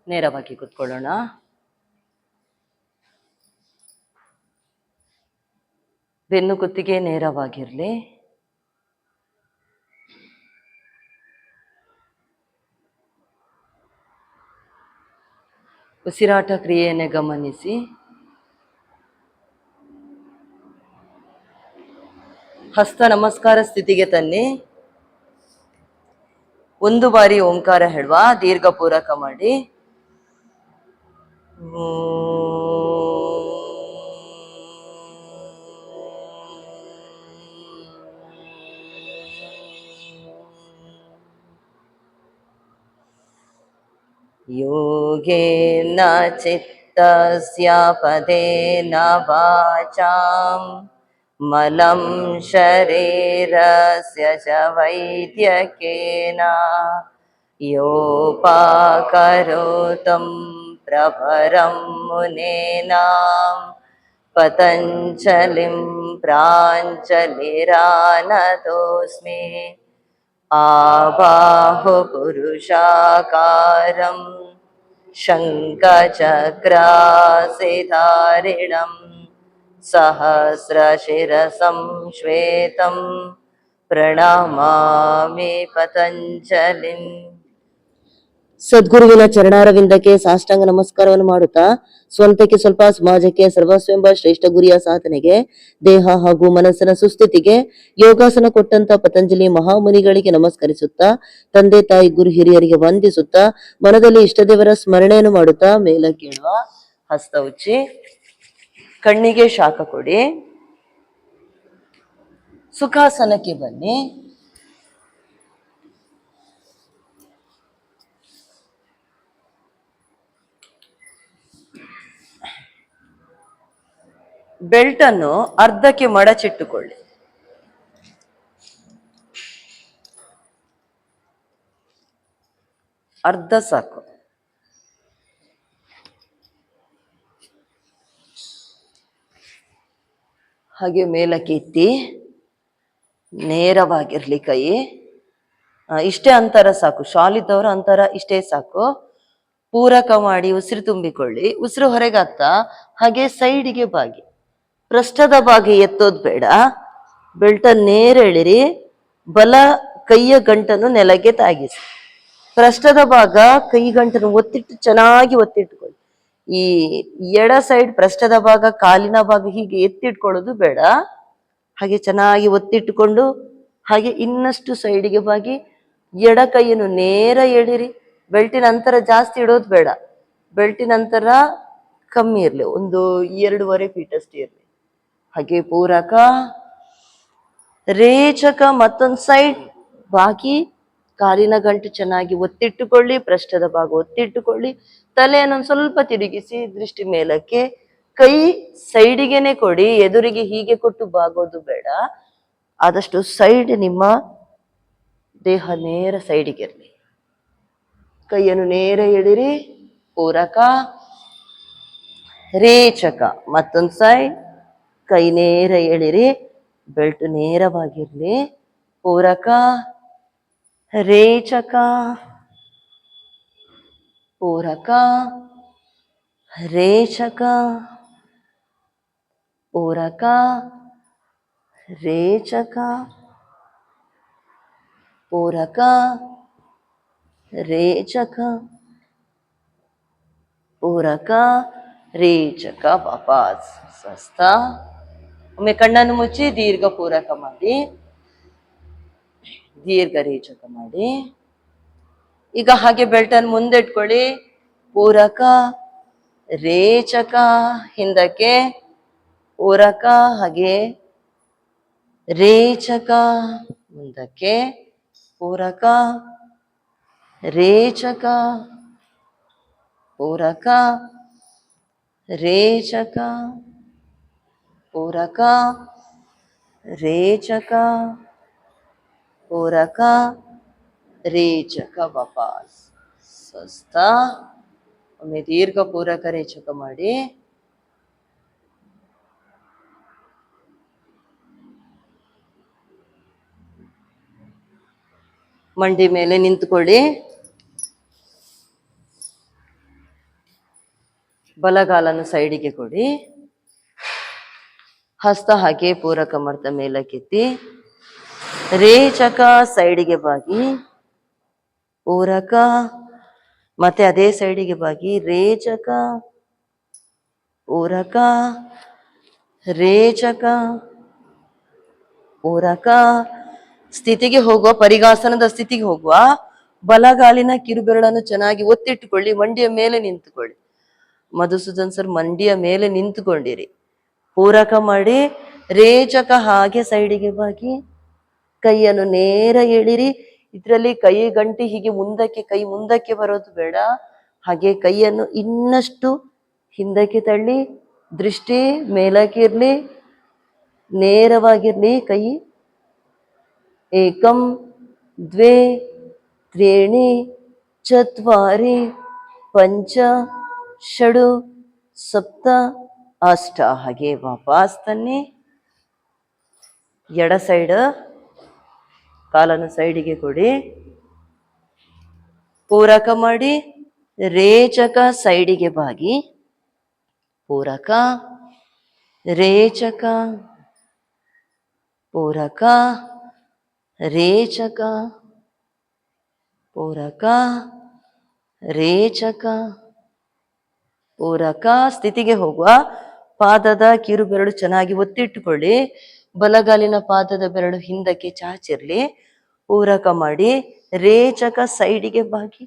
ನೇರವಾಗಿ ಕೂತ್ಕೊಳ್ಳೋಣ. ಬೆನ್ನು ಕುತ್ತಿಗೆ ನೇರವಾಗಿರಲಿ. ಉಸಿರಾಟ ಕ್ರಿಯೆಯನ್ನು ಗಮನಿಸಿ. ಹಸ್ತ ನಮಸ್ಕಾರ ಸ್ಥಿತಿಗೆ ತನ್ನಿ. ಒಂದು ಬಾರಿ ಓಂಕಾರ ಹೇಳುವ. ದೀರ್ಘ ಪೂರಕ ಮಾಡಿ. ಯೋಗೇನ ಚಿತ್ತಸ್ಯ ಪದೇನ ವಾಚಾಂ ಮಲಂ ಶರೀರಸ್ಯ ಚ ವೈದ್ಯಕೇನ ಯೋಪಾಕರೋತಂ ಪ್ರವರಂ ಮುನೇನಾಂ ಪತಂಜಲಿಂ ಪ್ರಾಂಜಲಿರಾನತೋಸ್ಮಿ. ಆಬಾಹು ಪುರುಷಾಕಾರಂ ಶಂಖಚಕ್ರಾಸಿಧಾರಿಣಂ ಸಹಸ್ರಶಿರಸಂ ಶ್ವೇತಂ ಪ್ರಣಮಾಮಿ ಪತಂಜಲಿಂ. ಸದ್ಗುರುವಿನ ಚರಣಾರವಿಂದಕ್ಕೆ ಸಾಷ್ಟಾಂಗ ನಮಸ್ಕಾರವನ್ನು ಮಾಡುತ್ತಾ ಸ್ವಂತಕ್ಕೆ ಸ್ವಲ್ಪ, ಸಮಾಜಕ್ಕೆ ಸರ್ವಸ್ವ ಎಂಬ ಶ್ರೇಷ್ಠ ಗುರಿಯ ಸಾಧನೆಗೆ, ದೇಹ ಹಾಗೂ ಮನಸ್ಸಿನ ಸುಸ್ಥಿತಿಗೆ ಯೋಗಾಸನ ಕೊಟ್ಟಂತ ಪತಂಜಲಿ ಮಹಾಮುನಿಗಳಿಗೆ ನಮಸ್ಕರಿಸುತ್ತಾ, ತಂದೆ ತಾಯಿ ಗುರು ಹಿರಿಯರಿಗೆ ವಂದಿಸುತ್ತಾ, ಮನದಲ್ಲಿ ಇಷ್ಟದೇವರ ಸ್ಮರಣೆಯನ್ನು ಮಾಡುತ್ತಾ ಮೇಲಕ್ಕೆ ಏಳುವ. ಹಸ್ತ ಉಚ್ಚಿ, ಕಣ್ಣಿಗೆ ಶಾಖ ಕೊಡಿ. ಸುಖಾಸನಕ್ಕೆ ಬನ್ನಿ. ಬೆಲ್ಟ್ ಅನ್ನು ಅರ್ಧಕ್ಕೆ ಮಡಚಿಟ್ಟುಕೊಳ್ಳಿ. ಅರ್ಧ ಸಾಕು. ಹಾಗೆ ಮೇಲಕ್ಕೆ ಎತ್ತಿ ನೇರವಾಗಿರ್ಲಿ ಕೈ. ಇಷ್ಟೇ ಅಂತರ ಸಾಕು. ಶಾಲ್ ಇದ್ದವರು ಅಂತರ ಇಷ್ಟೇ ಸಾಕು. ಪೂರಕ ಮಾಡಿ ಉಸಿರು ತುಂಬಿಕೊಳ್ಳಿ. ಉಸಿರು ಹೊರಗಾಗ್ತಾ ಹಾಗೆ ಸೈಡಿಗೆ ಬಾಗಿ. ಪೃಷ್ಠದ ಭಾಗ ಎತ್ತೋದು ಬೇಡ. ಬೆಲ್ಟ ನೇರ ಎಳಿರಿ. ಬಲ ಕೈಯ ಗಂಟನ್ನು ನೆಲಕ್ಕೆ ತಾಗಿಸಿ. ಪೃಷ್ಠದ ಭಾಗ ಕೈ ಗಂಟನ್ನು ಒತ್ತಿಟ್ಟು ಚೆನ್ನಾಗಿ ಒತ್ತಿಟ್ಕೊಳ್ಳಿ. ಈ ಎಡ ಸೈಡ್ ಪೃಷ್ಠದ ಭಾಗ, ಕಾಲಿನ ಭಾಗ ಹೀಗೆ ಎತ್ತಿಟ್ಕೊಳ್ಳೋದು ಬೇಡ. ಹಾಗೆ ಚೆನ್ನಾಗಿ ಒತ್ತಿಟ್ಟುಕೊಂಡು ಹಾಗೆ ಇನ್ನಷ್ಟು ಸೈಡಿಗೆ ಬಾಗಿ ಎಡ ಕೈಯನ್ನು ನೇರ ಎಳಿರಿ. ಬೆಲ್ಟಿನ ಅಂತರ ಜಾಸ್ತಿ ಇಡೋದು ಬೇಡ. ಬೆಲ್ಟಿನ ಅಂತರ ಕಮ್ಮಿ ಇರಲಿ, ಒಂದು 2.5 ಫೀಟ್ ಅಷ್ಟೇ ಇರಲಿ. ಹಾಗೆ ಪೂರಕ ರೇಚಕ ಮತ್ತೊಂದು ಸೈಡ್ ಬಾಗಿ ಕಾಲಿನ ಗಂಟು ಚೆನ್ನಾಗಿ ಒತ್ತಿಟ್ಟುಕೊಳ್ಳಿ. ಪೃಷ್ಠದ ಭಾಗ ಒತ್ತಿಟ್ಟುಕೊಳ್ಳಿ. ತಲೆಯನ್ನು ಸ್ವಲ್ಪ ತಿರುಗಿಸಿ ದೃಷ್ಟಿ ಮೇಲಕ್ಕೆ. ಕೈ ಸೈಡಿಗೆನೆ ಕೊಡಿ. ಎದುರಿಗೆ ಹೀಗೆ ಕೊಟ್ಟು ಬಾಗೋದು ಬೇಡ. ಆದಷ್ಟು ಸೈಡ್ ನಿಮ್ಮ ದೇಹ ನೇರ ಸೈಡಿಗೆ ಇರಲಿ. ಕೈಯನ್ನು ನೇರ ಎಳಿರಿ. ಪೂರಕ ರೇಚಕ ಮತ್ತೊಂದು ಸೈಡ್. ಕೈ ನೇರ ಎಳಿರಿ. ಬೆಲ್ಟ್ ನೇರವಾಗಿರ್ಲಿ. ಪೂರಕ ರೇಚಕ ಪೂರಕ ರೇಚಕ ಪೂರಕ ರೇಚಕ ಪೂರಕ ರೇಚಕ ಪೂರಕ ರೇಚಕ. ವಾಪಸ್ ಸ್ವಸ್ಥ. ಒಮ್ಮೆ ಕಣ್ಣನ್ನು ಮುಚ್ಚಿ ದೀರ್ಘ ಪೂರಕ ಮಾಡಿ, ದೀರ್ಘ ರೇಚಕ ಮಾಡಿ. ಈಗ ಹಾಗೆ ಬೆಲ್ಟನ್ನು ಮುಂದೆ ಇಟ್ಕೊಳ್ಳಿ. ಪೂರಕ ರೇಚಕ ಹಿಂದಕ್ಕೆ. ಪೂರಕ ಹಾಗೆ ರೇಚಕ ಮುಂದಕ್ಕೆ. ಪೂರಕ ರೇಚಕ ಪೂರಕ ರೇಚಕ ಪೂರಕ ರೇಚಕ ಪೂರಕ ರೇಚಕ. ವಾಪಸ್ ಸ್ವಸ್ಥ. ಒಮ್ಮೆ ದೀರ್ಘ ಪೂರಕ ರೇಚಕ ಮಾಡಿ. ಮಂಡಿ ಮೇಲೆ ನಿಂತುಕೊಳ್ಳಿ. ಬಲಗಾಲನ್ನು ಸೈಡಿಗೆ ಕೊಡಿ. ಹಸ್ತ ಹಾಗೆ ಪೂರಕ ಮರ್ತ ಮೇಲಕ್ಕೆತ್ತಿ. ರೇಚಕ ಸೈಡಿಗೆ ಬಾಗಿ, ಪೂರಕ ಮತ್ತೆ ಅದೇ ಸೈಡಿಗೆ ಬಾಗಿ, ರೇಚಕ ಪೂರಕ, ರೇಚಕ ಪೂರಕ. ಸ್ಥಿತಿಗೆ ಹೋಗುವ, ಪರಿಗಾಸನದ ಸ್ಥಿತಿಗೆ ಹೋಗುವ. ಬಲಗಾಲಿನ ಕಿರುಬೆರಳನ್ನು ಚೆನ್ನಾಗಿ ಒತ್ತಿಟ್ಟುಕೊಳ್ಳಿ, ಮಂಡಿಯ ಮೇಲೆ ನಿಂತುಕೊಳ್ಳಿ. ಮಧುಸೂದನ್ ಸರ್ ಮಂಡಿಯ ಮೇಲೆ ನಿಂತುಕೊಂಡಿರಿ. ಪೂರಕ ಮಾಡಿ, ರೇಚಕ ಹಾಗೆ ಸೈಡಿಗೆ ಬಾಗಿ, ಕೈಯನ್ನು ನೇರ ಎಳಿರಿ. ಇದರಲ್ಲಿ ಕೈ ಗಂಟಿ ಹೀಗೆ ಮುಂದಕ್ಕೆ, ಕೈ ಮುಂದಕ್ಕೆ ಬರೋದು ಬೇಡ. ಹಾಗೆ ಕೈಯನ್ನು ಇನ್ನಷ್ಟು ಹಿಂದಕ್ಕೆ ತಳ್ಳಿ, ದೃಷ್ಟಿ ಮೇಲಕ್ಕಿರ್ಲಿ, ನೇರವಾಗಿರ್ಲಿ ಕೈ. ಏಕಂ ದ್ವೇ ತ್ರೀಣಿ ಚತ್ವಾರಿ ಪಂಚ ಷಡು ಸಪ್ತ ಅಷ್ಟ. ಹಾಗೆ ವಾಪಸ್ ತನ್ನಿ. ಎಡ ಸೈಡ್ ಕಾಲನ್ನು ಸೈಡಿಗೆ ಕೊಡಿ. ಪೂರಕ ಮಾಡಿ, ರೇಚಕ ಸೈಡಿಗೆ ಬಾಗಿ, ಪೂರಕ, ರೇಚಕ ಪೂರಕ, ರೇಚಕ ಪೂರಕ, ರೇಚಕ ಪೂರಕ. ಸ್ಥಿತಿಗೆ ಹೋಗುವ. ಪಾದದ ಕಿರು ಬೆರಳು ಚೆನ್ನಾಗಿ ಒತ್ತಿಟ್ಟುಕೊಳ್ಳಿ. ಬಲಗಾಲಿನ ಪಾದದ ಬೆರಳು ಹಿಂದಕ್ಕೆ ಚಾಚಿರ್ಲಿ. ಪೂರಕ ಮಾಡಿ, ರೇಚಕ ಸೈಡಿಗೆ ಬಾಗಿ,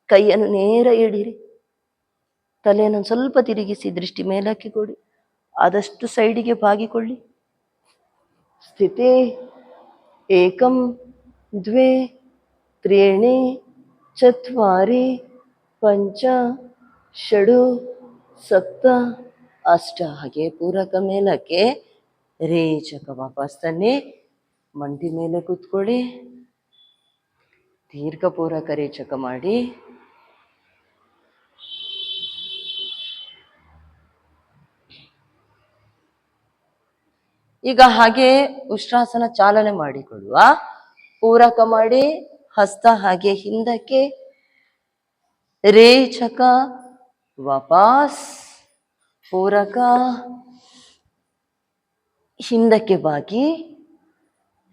ಕೈಯನ್ನು ನೇರ ಎಡಿರಿ. ತಲೆಯನ್ನು ಸ್ವಲ್ಪ ತಿರುಗಿಸಿ, ದೃಷ್ಟಿ ಮೇಲಕ್ಕೆ ಕೊಡಿ. ಆದಷ್ಟು ಸೈಡಿಗೆ ಬಾಗಿಕೊಳ್ಳಿ. ಸ್ಥಿತಿ ಏಕಂ ದ್ವೇ ತ್ರೀಣಿ ಚತ್ವಾರಿ ಪಂಚ ಷಡು ಸಪ್ತ ಅಷ್ಟ. ಹಾಗೆ ಪೂರಕ ಮೇಲಕ್ಕೆ, ರೇಚಕ ವಾಪಸ್ ತನ್ನಿ. ಮಂಡಿ ಮೇಲೆ ಕೂತ್ಕೊಳ್ಳಿ. ದೀರ್ಘ ಪೂರಕ ರೇಚಕ ಮಾಡಿ. ಈಗ ಹಾಗೆ ಉಷ್ಟ್ರಾಸನ ಚಾಲನೆ ಮಾಡಿಕೊಳ್ಳುವ. ಪೂರಕ ಮಾಡಿ, ಹಸ್ತ ಹಾಗೆ ಹಿಂದಕ್ಕೆ, ರೇಚಕ ವಾಪಸ್, ಪೂರಕ ಹಿಂದಕ್ಕೆ ಬಾಗಿ,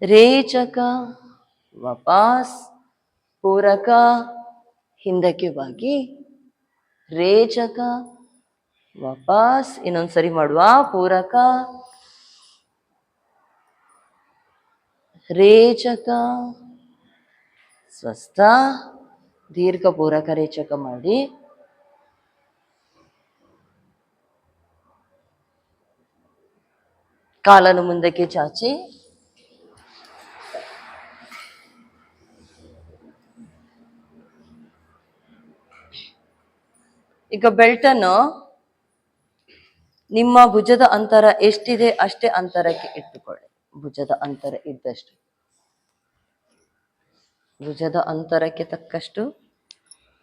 ರೇಚಕ ವಾಪಸ್, ಪೂರಕ ಹಿಂದಕ್ಕೆ ಬಾಗಿ, ರೇಚಕ ವಾಪಸ್. ಇನ್ನೊಂದ್ಸರಿ ಮಾಡುವ. ಪೂರಕ, ರೇಚಕ, ಸ್ವಸ್ಥ. ದೀರ್ಘ ಪೂರಕ ರೇಚಕ ಮಾಡಿ. ಕಾಲನ್ನು ಮುಂದಕ್ಕೆ ಚಾಚಿ. ಈಗ ಬೆಲ್ಟನ್ನು ನಿಮ್ಮ ಭುಜದ ಅಂತರ ಎಷ್ಟಿದೆ ಅಷ್ಟೇ ಅಂತರಕ್ಕೆ ಇಟ್ಟುಕೊಳ್ಳಿ. ಭುಜದ ಅಂತರ ಇದ್ದಷ್ಟು, ಭುಜದ ಅಂತರಕ್ಕೆ ತಕ್ಕಷ್ಟು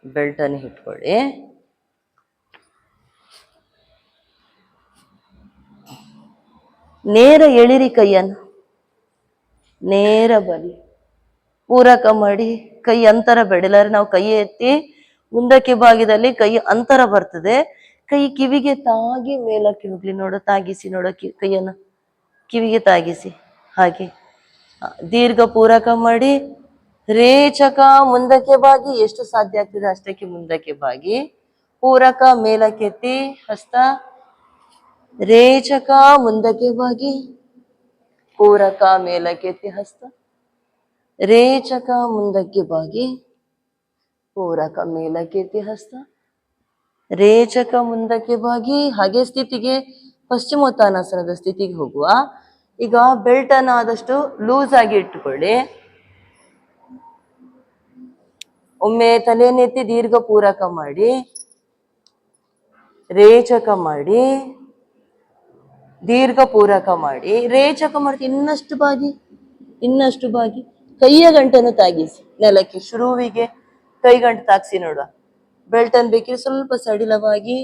ಬೆಲ್ಟನ್ನು ಇಟ್ಕೊಳ್ಳಿ. ನೇರ ಎಳಿರಿ, ಕೈಯನ್ನು ನೇರ ಬಲಿ. ಪೂರಕ ಮಾಡಿ, ಕೈ ಅಂತರ ಬೆಳೆಲಾರೆ ನಾವು ಕೈ ಎತ್ತಿ ಮುಂದಕ್ಕೆ ಭಾಗದಲ್ಲಿ ಕೈ ಅಂತರ ಬರ್ತದೆ. ಕೈ ಕಿವಿಗೆ ತಾಗಿ ಮೇಲಕ್ಕೆ ಹೋಗ್ಲಿ. ನೋಡ, ತಾಗಿಸಿ ನೋಡ, ಕೈಯನ್ನು ಕಿವಿಗೆ ತಾಗಿಸಿ. ಹಾಗೆ ದೀರ್ಘ ಪೂರಕ ಮಾಡಿ, ರೇಚಕ ಮುಂದಕ್ಕೆ ಬಾಗಿ, ಎಷ್ಟು ಸಾಧ್ಯ ಆಗ್ತದೆ ಅಷ್ಟಕ್ಕೆ ಮುಂದಕ್ಕೆ ಬಾಗಿ. ಪೂರಕ ಮೇಲಕ್ಕೆತ್ತಿ ಹಸ್ತ, ರೇಚಕ ಮುಂದಕ್ಕೆ ಬಾಗಿ, ಪೂರಕ ಮೇಲಕ್ಕೆತ್ತಿ ಹಸ್ತ, ರೇಚಕ ಮುಂದಕ್ಕೆ ಬಾಗಿ, ಪೂರಕ ಮೇಲಕ್ಕೆತ್ತಿ ಹಸ್ತ, ರೇಚಕ ಮುಂದಕ್ಕೆ ಬಾಗಿ. ಹಾಗೆ ಸ್ಥಿತಿಗೆ, ಪಶ್ಚಿಮೋತ್ತಾನಾಸನದ ಸ್ಥಿತಿಗೆ ಹೋಗುವ. ಈಗ ಬೆಲ್ಟ್ ಅನ್ನು ಆದಷ್ಟು ಲೂಸ್ ಆಗಿ ಇಟ್ಟುಕೊಳ್ಳಿ. ಒಮ್ಮೆ ತಲೆಯನ್ನೆತ್ತಿ ದೀರ್ಘ ಪೂರಕ ಮಾಡಿ, ರೇಚಕ ಮಾಡಿ, ದೀರ್ಘ ಪೂರಕ ಮಾಡಿ, ರೇಚಕ ಮಾಡ್ತಿ. ಇನ್ನಷ್ಟು ಬಾಗಿ, ಇನ್ನಷ್ಟು ಬಾಗಿ. ಕೈಯ ಗಂಟನ್ನು ತಾಗಿಸಿ ನೆಲಕ್ಕೆ. ಶುರುವಿಗೆ ಕೈ ಗಂಟು ತಾಗಿಸಿ ನೋಡುವ. ಬೆಲ್ಟ್ ಅನ್ನು ಬೇಕಿದ್ರೆ ಸ್ವಲ್ಪ ಸಡಿಲವಾಗಿ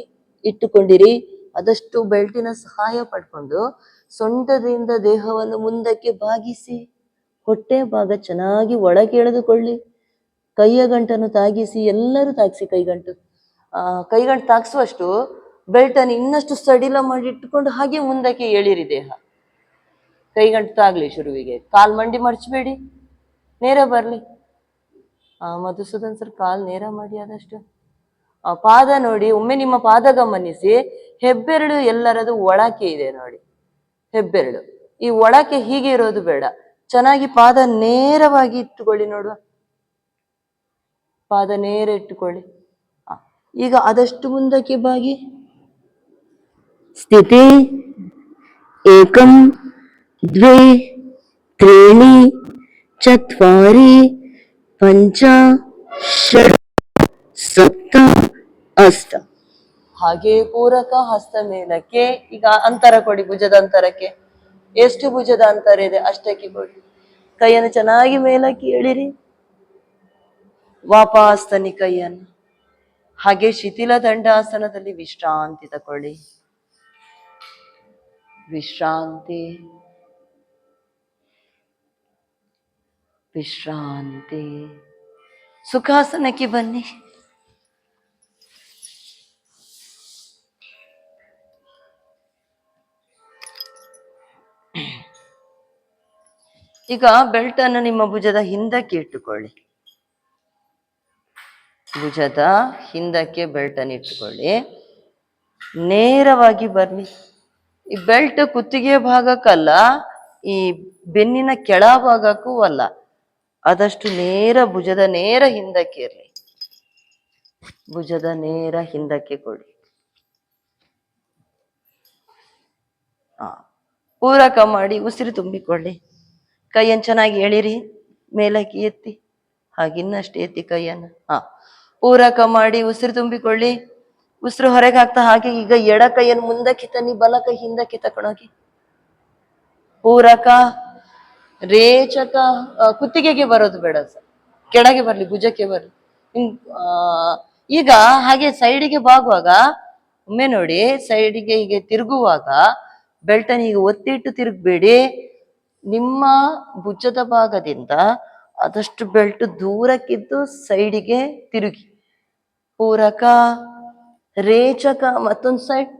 ಇಟ್ಟುಕೊಂಡಿರಿ. ಆದಷ್ಟು ಬೆಲ್ಟಿನ ಸಹಾಯ ಪಡ್ಕೊಂಡು ಸೊಂಟದಿಂದ ದೇಹವನ್ನು ಮುಂದಕ್ಕೆ ಬಾಗಿಸಿ, ಹೊಟ್ಟೆ ಭಾಗ ಚೆನ್ನಾಗಿ ಒಳಗೆ ಎಳೆದುಕೊಳ್ಳಿ. ಕೈಯ ಗಂಟನ್ನು ತಾಗಿಸಿ, ಎಲ್ಲರೂ ತಾಗಿಸಿ ಕೈಗಂಟು. ಕೈಗಂಟು ತಾಗಿಸುವಷ್ಟು ಬೆಲ್ಟ್ ಅನ್ನು ಇನ್ನಷ್ಟು ಸಡಿಲ ಮಾಡಿ ಇಟ್ಟುಕೊಂಡು ಹಾಗೆ ಮುಂದಕ್ಕೆ ಎಳಿರಿ ದೇಹ. ಕೈಗಂಟು ತಾಗ್ಲಿ ಶುರುವಿಗೆ. ಕಾಲ್ ಮಂಡಿ ಮರ್ಚಬೇಡಿ, ನೇರ ಬರ್ಲಿ. ಮಧುಸೂದನ್ ಸರ್ ಕಾಲ್ ನೇರ ಮಾಡಿ ಆದಷ್ಟು. ಪಾದ ನೋಡಿ, ಒಮ್ಮೆ ನಿಮ್ಮ ಪಾದ ಗಮನಿಸಿ. ಹೆಬ್ಬೆರಳು ಎಲ್ಲರದು ಒಳಕೆ ಇದೆ ನೋಡಿ, ಹೆಬ್ಬೆರಳು ಈ ಒಳಕೆ ಹೀಗೆ ಇರೋದು ಬೇಡ. ಚೆನ್ನಾಗಿ ಪಾದ ನೇರವಾಗಿ ಇಟ್ಟುಕೊಳ್ಳಿ ನೋಡುವ. ಪಾದ ನೇರ ಇಟ್ಟುಕೊಳ್ಳಿ. ಈಗ ಆದಷ್ಟು ಮುಂದಕ್ಕೆ ಬಾಗಿ. ಸ್ಥಿತಿ ಏಕಂ ದ್ವೇ ತ್ರೀಣಿ ಚತ್ವಾರಿ ಪಂಚ ಷಡ್ ಸಪ್ತ ಅಷ್ಟ. ಹಾಗೆ ಪೂರಕ ಹಸ್ತ ಮೇಲಕ್ಕೆ. ಈಗ ಅಂತರ ಕೊಡಿ ಭುಜದ ಅಂತರಕ್ಕೆ. ಎಷ್ಟು ಭುಜದ ಅಂತರ ಇದೆ ಅಷ್ಟಕ್ಕೆ ಕೊಡಿ. ಕೈಯನ್ನು ಚೆನ್ನಾಗಿ ಮೇಲಕ್ಕೆ ಎಳಿರಿ. ವಾಪಸ್ ತನ್ನಿ ಕೈಯನ್ನು. ಹಾಗೆ ಶಿಥಿಲ ದಂಡಾಸನದಲ್ಲಿ ವಿಶ್ರಾಂತಿ ತಕೊಳ್ಳಿ. ವಿಶ್ರಾಂತಿ ವಿಶ್ರಾಂತಿ. ಸುಖಾಸನಕ್ಕೆ ಬನ್ನಿ. ಈಗ ಬೆಲ್ಟ್ ಅನ್ನು ನಿಮ್ಮ ಭುಜದ ಹಿಂದಕ್ಕೆ ಇಟ್ಟುಕೊಳ್ಳಿ. ಭುಜದ ಹಿಂದಕ್ಕೆ ಬೆಲ್ಟ್ ಅನ್ನು ಇಟ್ಟುಕೊಳ್ಳಿ. ನೇರವಾಗಿ ಬರ್ಲಿ. ಈ ಬೆಲ್ಟ್ ಕುತ್ತಿಗೆ ಭಾಗಕ್ಕಲ್ಲ, ಈ ಬೆನ್ನಿನ ಕೆಳ ಭಾಗಕ್ಕೂ ಅಲ್ಲ. ಆದಷ್ಟು ನೇರ ಭುಜದ ನೇರ ಹಿಂದಕ್ಕೆ ಇರಲಿ. ಭುಜದ ನೇರ ಹಿಂದಕ್ಕೆ ಕೊಡಿ. ಪೂರಕ ಮಾಡಿ ಉಸಿರು ತುಂಬಿಕೊಳ್ಳಿ. ಕೈಯನ್ನು ಚೆನ್ನಾಗಿ ಎಳಿರಿ, ಮೇಲಕ್ಕೆ ಎತ್ತಿ. ಹಾಗಿನ್ನಷ್ಟು ಎತ್ತಿ ಕೈಯನ್ನು. ಪೂರಕ ಮಾಡಿ ಉಸಿರು ತುಂಬಿಕೊಳ್ಳಿ. ಉಸಿರು ಹೊರಗೆ ಹಾಕ್ತಾ ಹಾಗೆ ಈಗ ಎಡ ಕೈಯನ್ನು ಮುಂದಕ್ಕೆ ತನ್ನಿ, ಬಲ ಕೈ ಹಿಂದಕ್ಕೆ ತಕೊಂಡೋಗಿ. ಪೂರಕ ರೇಚಕ. ಕುತ್ತಿಗೆಗೆ ಬರೋದು ಬೇಡ ಸರ್, ಕೆಳಗೆ ಬರ್ಲಿ, ಭುಜಕ್ಕೆ ಬರ್ಲಿ. ಈಗ ಹಾಗೆ ಸೈಡಿಗೆ ಬಾಗುವಾಗ ಒಮ್ಮೆ ನೋಡಿ, ಸೈಡಿಗೆ ಹೀಗೆ ತಿರುಗುವಾಗ ಬೆಲ್ಟನ್ನು ಈಗ ಒತ್ತಿಟ್ಟು ತಿರುಗಬೇಡಿ. ನಿಮ್ಮ ಭುಜದ ಭಾಗದಿಂದ ಆದಷ್ಟು ಬೆಲ್ಟ್ ದೂರಕ್ಕಿದ್ದು ಸೈಡಿಗೆ ತಿರುಗಿ. ಪೂರಕ ರೇಚಕ. ಮತ್ತೊಂದು ಸೈಡ್.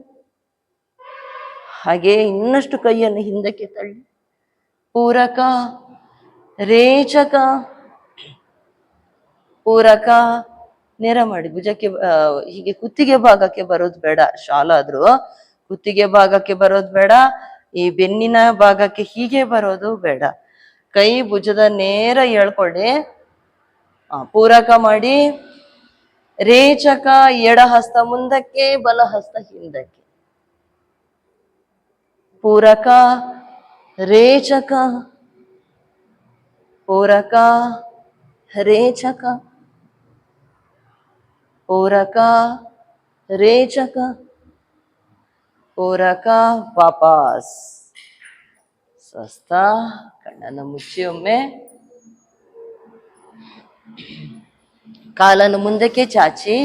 ಹಾಗೆ ಇನ್ನಷ್ಟು ಕೈಯನ್ನು ಹಿಂದಕ್ಕೆ ತಳ್ಳಿ. ಪೂರಕ ರೇಚಕ. ಪೂರಕ ನೇರ ಮಾಡಿ. ಭುಜಕ್ಕೆ ಹೀಗೆ ಕುತ್ತಿಗೆ ಭಾಗಕ್ಕೆ ಬರೋದು ಬೇಡ. ಶಾಲ್ ಆದ್ರೂ ಕುತ್ತಿಗೆ ಭಾಗಕ್ಕೆ ಬರೋದು ಬೇಡ. ಈ ಬೆನ್ನಿನ ಭಾಗಕ್ಕೆ ಹೀಗೆ ಬರೋದು ಬೇಡ. ಕೈ ಭುಜದ ನೇರ ಎಳ್ಕೊಳ್ಳಿ. ಪೂರಕ ಮಾಡಿ. ರೇಚಕ. ಎಡ ಹಸ್ತ ಮುಂದಕ್ಕೆ, ಬಲ ಹಸ್ತ ಹಿಂದಕ್ಕೆ. ಪೂರಕ ರೇಚಕ. ಪೂರಕ ರೇಚಕ. ಪೂರಕ ರೇಚಕ. ಪೂರಕ. ವಾಪಸ್ ಸ್ವಸ್ಥ. ಕಣ್ಣನ್ನು ಮುಚ್ಚಿ ಒಮ್ಮೆ. ಕಾಲನ್ನು ಮುಂದಕ್ಕೆ ಚಾಚಿ.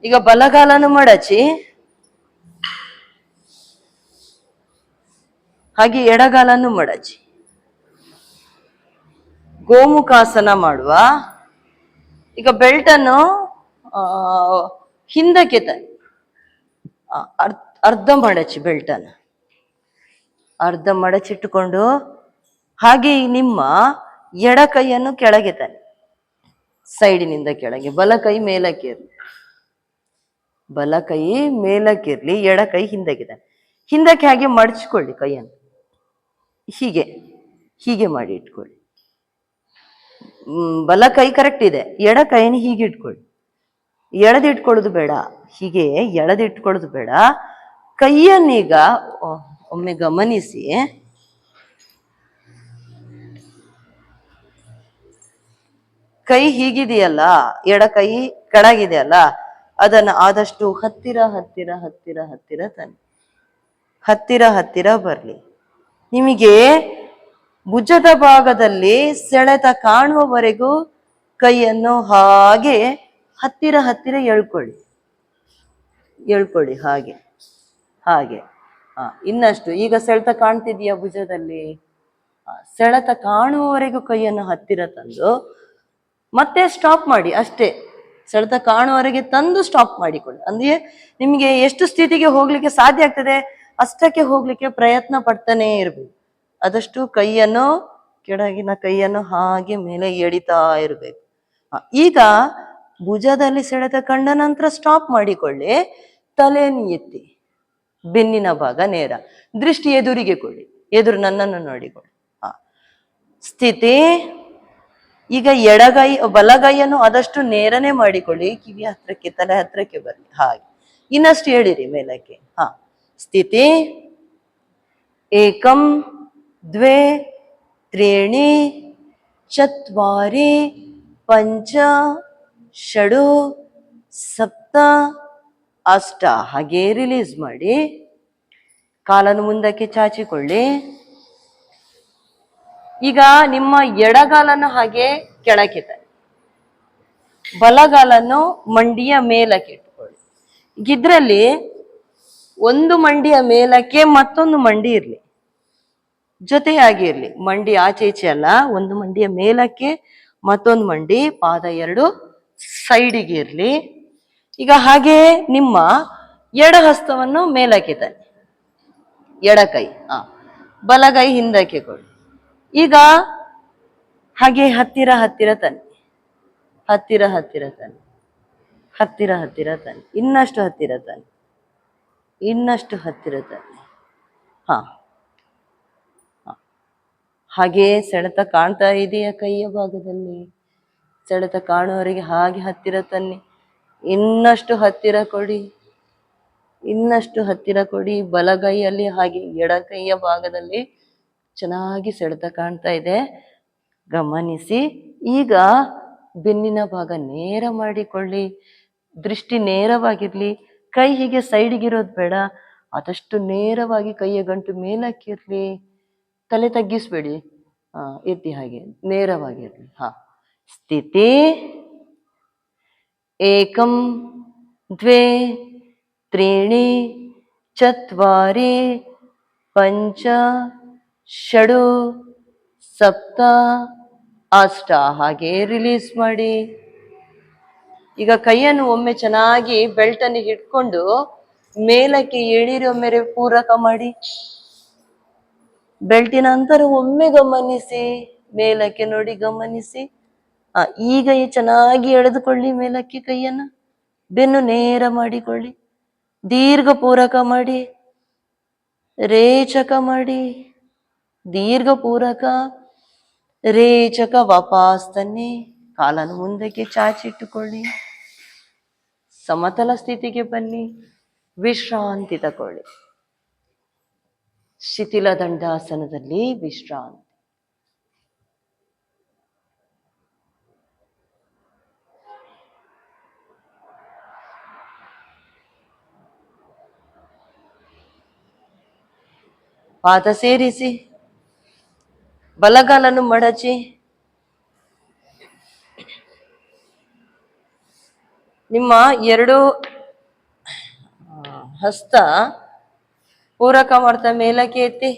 ಈಗ ಬಲಗಾಲನ್ನು ಮಡಚಿ. ಹಾಗೆ ಎಡಗಾಲನ್ನು ಮಡಚಿ. ಗೋಮುಖಾಸನ ಮಾಡುವ. ಈಗ ಬೆಲ್ಟ್ ಅನ್ನು ಹಿಂದಕ್ಕೆ ತನ್ನಿ. ಅರ್ಧ ಮಡಚಿ ಬೆಲ್ಟ್ ಅನ್ನು ಅರ್ಧ ಮಡಚಿಟ್ಟುಕೊಂಡು ಹಾಗೆ ನಿಮ್ಮ ಎಡ ಕೈಯನ್ನು ಕೆಳಗೆ ತನ್ನಿ. ಸೈಡಿನಿಂದ ಕೆಳಗೆ. ಬಲ ಕೈ ಮೇಲಕ್ಕಿರ್ಲಿ. ಬಲ ಕೈ ಮೇಲಕ್ಕಿರ್ಲಿ. ಎಡ ಕೈ ಹಿಂದಕ್ಕೆ ತನ್ನಿ. ಹಿಂದಕ್ಕೆ ಹಾಗೆ ಮಡಚಿಕೊಳ್ಳಿ ಕೈಯನ್ನು. ಹೀಗೆ ಹೀಗೆ ಮಾಡಿ ಇಟ್ಕೊಳ್ಳಿ. ಬಲ ಕೈ ಕರೆಕ್ಟ್ ಇದೆ. ಎಡ ಕೈಯನ್ನು ಹೀಗೆ ಇಟ್ಕೊಳ್ಳಿ. ಎಳೆದಿಟ್ಕೊಳ್ಳೋದು ಬೇಡ. ಹೀಗೆ ಎಳೆದಿಟ್ಕೊಳ್ಳೋದು ಬೇಡ. ಕೈಯನ್ನೀಗ ಒಮ್ಮೆ ಗಮನಿಸಿ. ಕೈ ಹೀಗಿದೆಯಲ್ಲ, ಎಡ ಕೈ ಕೆಳಗಿದೆಯಲ್ಲ, ಅದನ್ನು ಆದಷ್ಟು ಹತ್ತಿರ ಹತ್ತಿರ ಹತ್ತಿರ ಹತ್ತಿರ ತನ್ನಿ. ಹತ್ತಿರ ಹತ್ತಿರ ಬರ್ಲಿ. ನಿಮಗೆ ಭುಜದ ಭಾಗದಲ್ಲಿ ಸೆಳೆತ ಕಾಣುವವರೆಗೂ ಕೈಯನ್ನು ಹಾಗೆ ಹತ್ತಿರ ಹತ್ತಿರ ಎಳ್ಕೊಳ್ಳಿ. ಎಳ್ಕೊಳ್ಳಿ ಹಾಗೆ ಹಾಗೆ. ಇನ್ನಷ್ಟು ಈಗ ಸೆಳೆತ ಕಾಣ್ತಿದೀಯ ಭುಜದಲ್ಲಿ. ಸೆಳೆತ ಕಾಣುವವರೆಗೂ ಕೈಯನ್ನು ಹತ್ತಿರ ತಂದು ಮತ್ತೆ ಸ್ಟಾಪ್ ಮಾಡಿ ಅಷ್ಟೇ. ಸೆಳೆತ ಕಾಣುವವರೆಗೆ ತಂದು ಸ್ಟಾಪ್ ಮಾಡಿಕೊಳ್ಳಿ. ಅಂದ್ರೆ ನಿಮ್ಗೆ ಎಷ್ಟು ಸ್ಥಿತಿಗೆ ಹೋಗ್ಲಿಕ್ಕೆ ಸಾಧ್ಯ ಆಗ್ತದೆ ಅಷ್ಟಕ್ಕೆ ಹೋಗ್ಲಿಕ್ಕೆ ಪ್ರಯತ್ನ ಪಡ್ತಾನೆ ಇರ್ಬೇಕು. ಆದಷ್ಟು ಕೈಯನ್ನು ಕೆಳಗಿನ ಕೈಯನ್ನು ಹಾಗೆ ಮೇಲೆ ಎಳಿತಾ ಇರ್ಬೇಕು. ಈಗ ಭುಜದಲ್ಲಿ ಸೆಳೆತ ಕಂಡ ನಂತರ ಸ್ಟಾಪ್ ಮಾಡಿಕೊಳ್ಳಿ. ತಲೆಯನ್ನು ಎತ್ತಿ, ಬೆನ್ನಿನ ಭಾಗ ನೇರ, ದೃಷ್ಟಿ ಎದುರಿಗೆ ಕೊಡಿ, ಎದುರು ನನ್ನನ್ನು ನೋಡಿಕೊಳ್ಳಿ. ಸ್ಥಿತಿ. ಈಗ ಎಡಗೈ ಬಲಗೈಯನ್ನು ಆದಷ್ಟು ನೇರನೇ ಮಾಡಿಕೊಳ್ಳಿ, ಕಿವಿ ಹತ್ರಕ್ಕೆ ತಲೆ ಹತ್ರಕ್ಕೆ ಬರಲಿ. ಹಾಗೆ ಇನ್ನಷ್ಟು ಹೇಳಿರಿ ಮೇಲಕ್ಕೆ. ಸ್ಥಿತಿ. ಏಕಂ ದ್ವೇ ತ್ರೀಣಿ ಚತ್ವಾರಿ ಪಂಚ ಷಡು ಸಪ್ತ ಅಷ್ಟ. ಹಾಗೆ ರಿಲೀಸ್ ಮಾಡಿ ಕಾಲನ್ನು ಮುಂದಕ್ಕೆ ಚಾಚಿಕೊಳ್ಳಿ. ಈಗ ನಿಮ್ಮ ಎಡಗಾಲನ್ನು ಹಾಗೆ ಕೆಳಕ್ಕೆ ತನ್ನಿ, ಬಲಗಾಲನ್ನು ಮಂಡಿಯ ಮೇಲಕ್ಕೆ ಇಟ್ಕೊಳ್ಳಿ. ಇದ್ರಲ್ಲಿ ಒಂದು ಮಂಡಿಯ ಮೇಲಕ್ಕೆ ಮತ್ತೊಂದು ಮಂಡಿ ಇರ್ಲಿ, ಜೊತೆಯಾಗಿ ಇರ್ಲಿ. ಮಂಡಿ ಆಚೆ ಈಚೆ ಅಲ್ಲ, ಒಂದು ಮಂಡಿಯ ಮೇಲಕ್ಕೆ ಮತ್ತೊಂದು ಮಂಡಿ, ಪಾದ ಎರಡು ಸೈಡಿಗೆ ಇರ್ಲಿ. ಈಗ ಹಾಗೆ ನಿಮ್ಮ ಎಡ ಹಸ್ತವನ್ನು ಮೇಲಕ್ಕೆ ತನ್ನಿ, ಎಡಕೈ. ಬಲಗೈ ಹಿಂದಕ್ಕೆ ಕೊಡಿ. ಈಗ ಹಾಗೆ ಹತ್ತಿರ ಹತ್ತಿರ ತನ್ನಿ, ಹತ್ತಿರ ಹತ್ತಿರ ತನ್ನಿ, ಹತ್ತಿರ ಹತ್ತಿರ ತನ್ನಿ, ಇನ್ನಷ್ಟು ಹತ್ತಿರ ತನ್ನಿ, ಇನ್ನಷ್ಟು ಹತ್ತಿರ ತನ್ನಿ. ಹಾಗೆ ಸೆಳೆತ ಕಾಣ್ತಾ ಇದೆಯಾ ಕೈಯ ಭಾಗದಲ್ಲಿ? ಸೆಳೆತ ಕಾಣುವವರೆಗೆ ಹಾಗೆ ಹತ್ತಿರ ತನ್ನಿ, ಇನ್ನಷ್ಟು ಹತ್ತಿರ ಕೊಡಿ, ಇನ್ನಷ್ಟು ಹತ್ತಿರ ಕೊಡಿ. ಬಲಗೈಯಲ್ಲಿ ಹಾಗೆ ಎಡಕೈಯ ಭಾಗದಲ್ಲಿ ಚೆನ್ನಾಗಿ ಸೆಳೆತ ಕಾಣ್ತಾ ಇದೆ, ಗಮನಿಸಿ. ಈಗ ಬೆನ್ನಿನ ಭಾಗ ನೇರ ಮಾಡಿಕೊಳ್ಳಿ, ದೃಷ್ಟಿ ನೇರವಾಗಿರ್ಲಿ. ಕೈ ಹೀಗೆ ಸೈಡಿಗಿರೋದು ಬೇಡ, ಆದಷ್ಟು ನೇರವಾಗಿ ಕೈಯ ಗಂಟು ಮೇಲಕ್ಕಿರ್ಲಿ, ತಲೆ ತಗ್ಗಿಸ್ಬೇಡಿ, ಎತ್ತಿ ಹಾಗೆ ನೇರವಾಗಿರ್ಲಿ. ಸ್ಥಿತಿ. ಏಕಂ ದ್ವೇ ತ್ರೀಣಿ ಚತ್ವಾರಿ ಪಂಚ ಷಡು ಸಪ್ತ ಅಷ್ಟ. ಹಾಗೆ ರಿಲೀಸ್ ಮಾಡಿ. ಈಗ ಕೈಯನ್ನು ಒಮ್ಮೆ ಚೆನ್ನಾಗಿ ಬೆಲ್ಟನ್ನು ಹಿಡ್ಕೊಂಡು ಮೇಲಕ್ಕೆ ಎಳೀರಿ, ಒಮ್ಮೆ ಪೂರಕ ಮಾಡಿ. ಬೆಲ್ಟಿನ ಅಂತರ ಒಮ್ಮೆ ಗಮನಿಸಿ, ಮೇಲಕ್ಕೆ ನೋಡಿ ಗಮನಿಸಿ. ಈಗ ಚೆನ್ನಾಗಿ ಎಳೆದುಕೊಳ್ಳಿ ಮೇಲಕ್ಕೆ ಕೈಯನ್ನು, ಬೆನ್ನು ನೇರ ಮಾಡಿಕೊಳ್ಳಿ, ದೀರ್ಘ ಪೂರಕ ಮಾಡಿ, ರೇಚಕ ಮಾಡಿ, ದೀರ್ಘ ಪೂರಕ ರೇಚಕ. ವಾಪಸ್ ತನ್ನಿ, ಕಾಲನ್ನು ಮುಂದಕ್ಕೆ ಚಾಚಿಟ್ಟುಕೊಳ್ಳಿ, ಸಮತಲ ಸ್ಥಿತಿಗೆ ಬನ್ನಿ, ವಿಶ್ರಾಂತಿ ತಗೊಳ್ಳಿ. ಶಿಥಿಲ ದಂಡಾಸನದಲ್ಲಿ ವಿಶ್ರಾಂತಿ. ಪಾದ ಸೇರಿಸಿ, ಬಲಗಾಲನ್ನು ಮಡಚಿ, ನಿಮ್ಮ ಎರಡು ಹಸ್ತ ಪೂರಕ ಮಾಡ್ತಾ ಮೇಲಕ್ಕೆ ಎತ್ತಿ,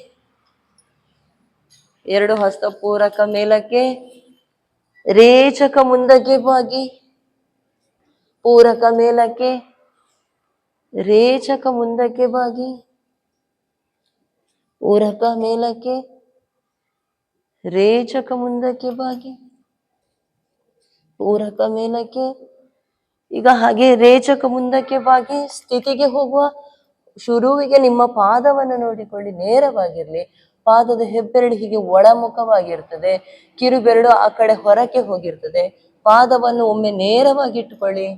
ಎರಡು ಹಸ್ತ ಪೂರಕ ಮೇಲಕ್ಕೆ, ರೇಚಕ ಮುಂದಕ್ಕೆ ಬಾಗಿ, ಪೂರಕ ಮೇಲಕ್ಕೆ, ರೇಚಕ ಮುಂದಕ್ಕೆ ಬಾಗಿ, ಪೂರಕ ಮೇಲಕ್ಕೆ, ರೇಚಕ ಮುಂದಕ್ಕೆ ಬಾಗಿ, ಪೂರಕ ಮೇಲಕ್ಕೆ. ಈಗ ಹಾಗೆ ರೇಚಕ ಮುಂದಕ್ಕೆ ಬಾಗಿ ಸ್ಥಿತಿಗೆ ಹೋಗುವ. ಶುರುವಿಗೆ ನಿಮ್ಮ ಪಾದವನ್ನು ನೋಡಿಕೊಳ್ಳಿ, ನೇರವಾಗಿರ್ಲಿ. ಪಾದದ ಹೆಬ್ಬೆರಳು ಹೀಗೆ ಒಳಮುಖವಾಗಿರ್ತದೆ, ಕಿರುಬೆರಳು ಆ ಕಡೆ ಹೊರಕ್ಕೆ ಹೋಗಿರ್ತದೆ. ಪಾದವನ್ನು ಒಮ್ಮೆ ನೇರವಾಗಿ ಇಟ್ಟುಕೊಳ್ಳಿ.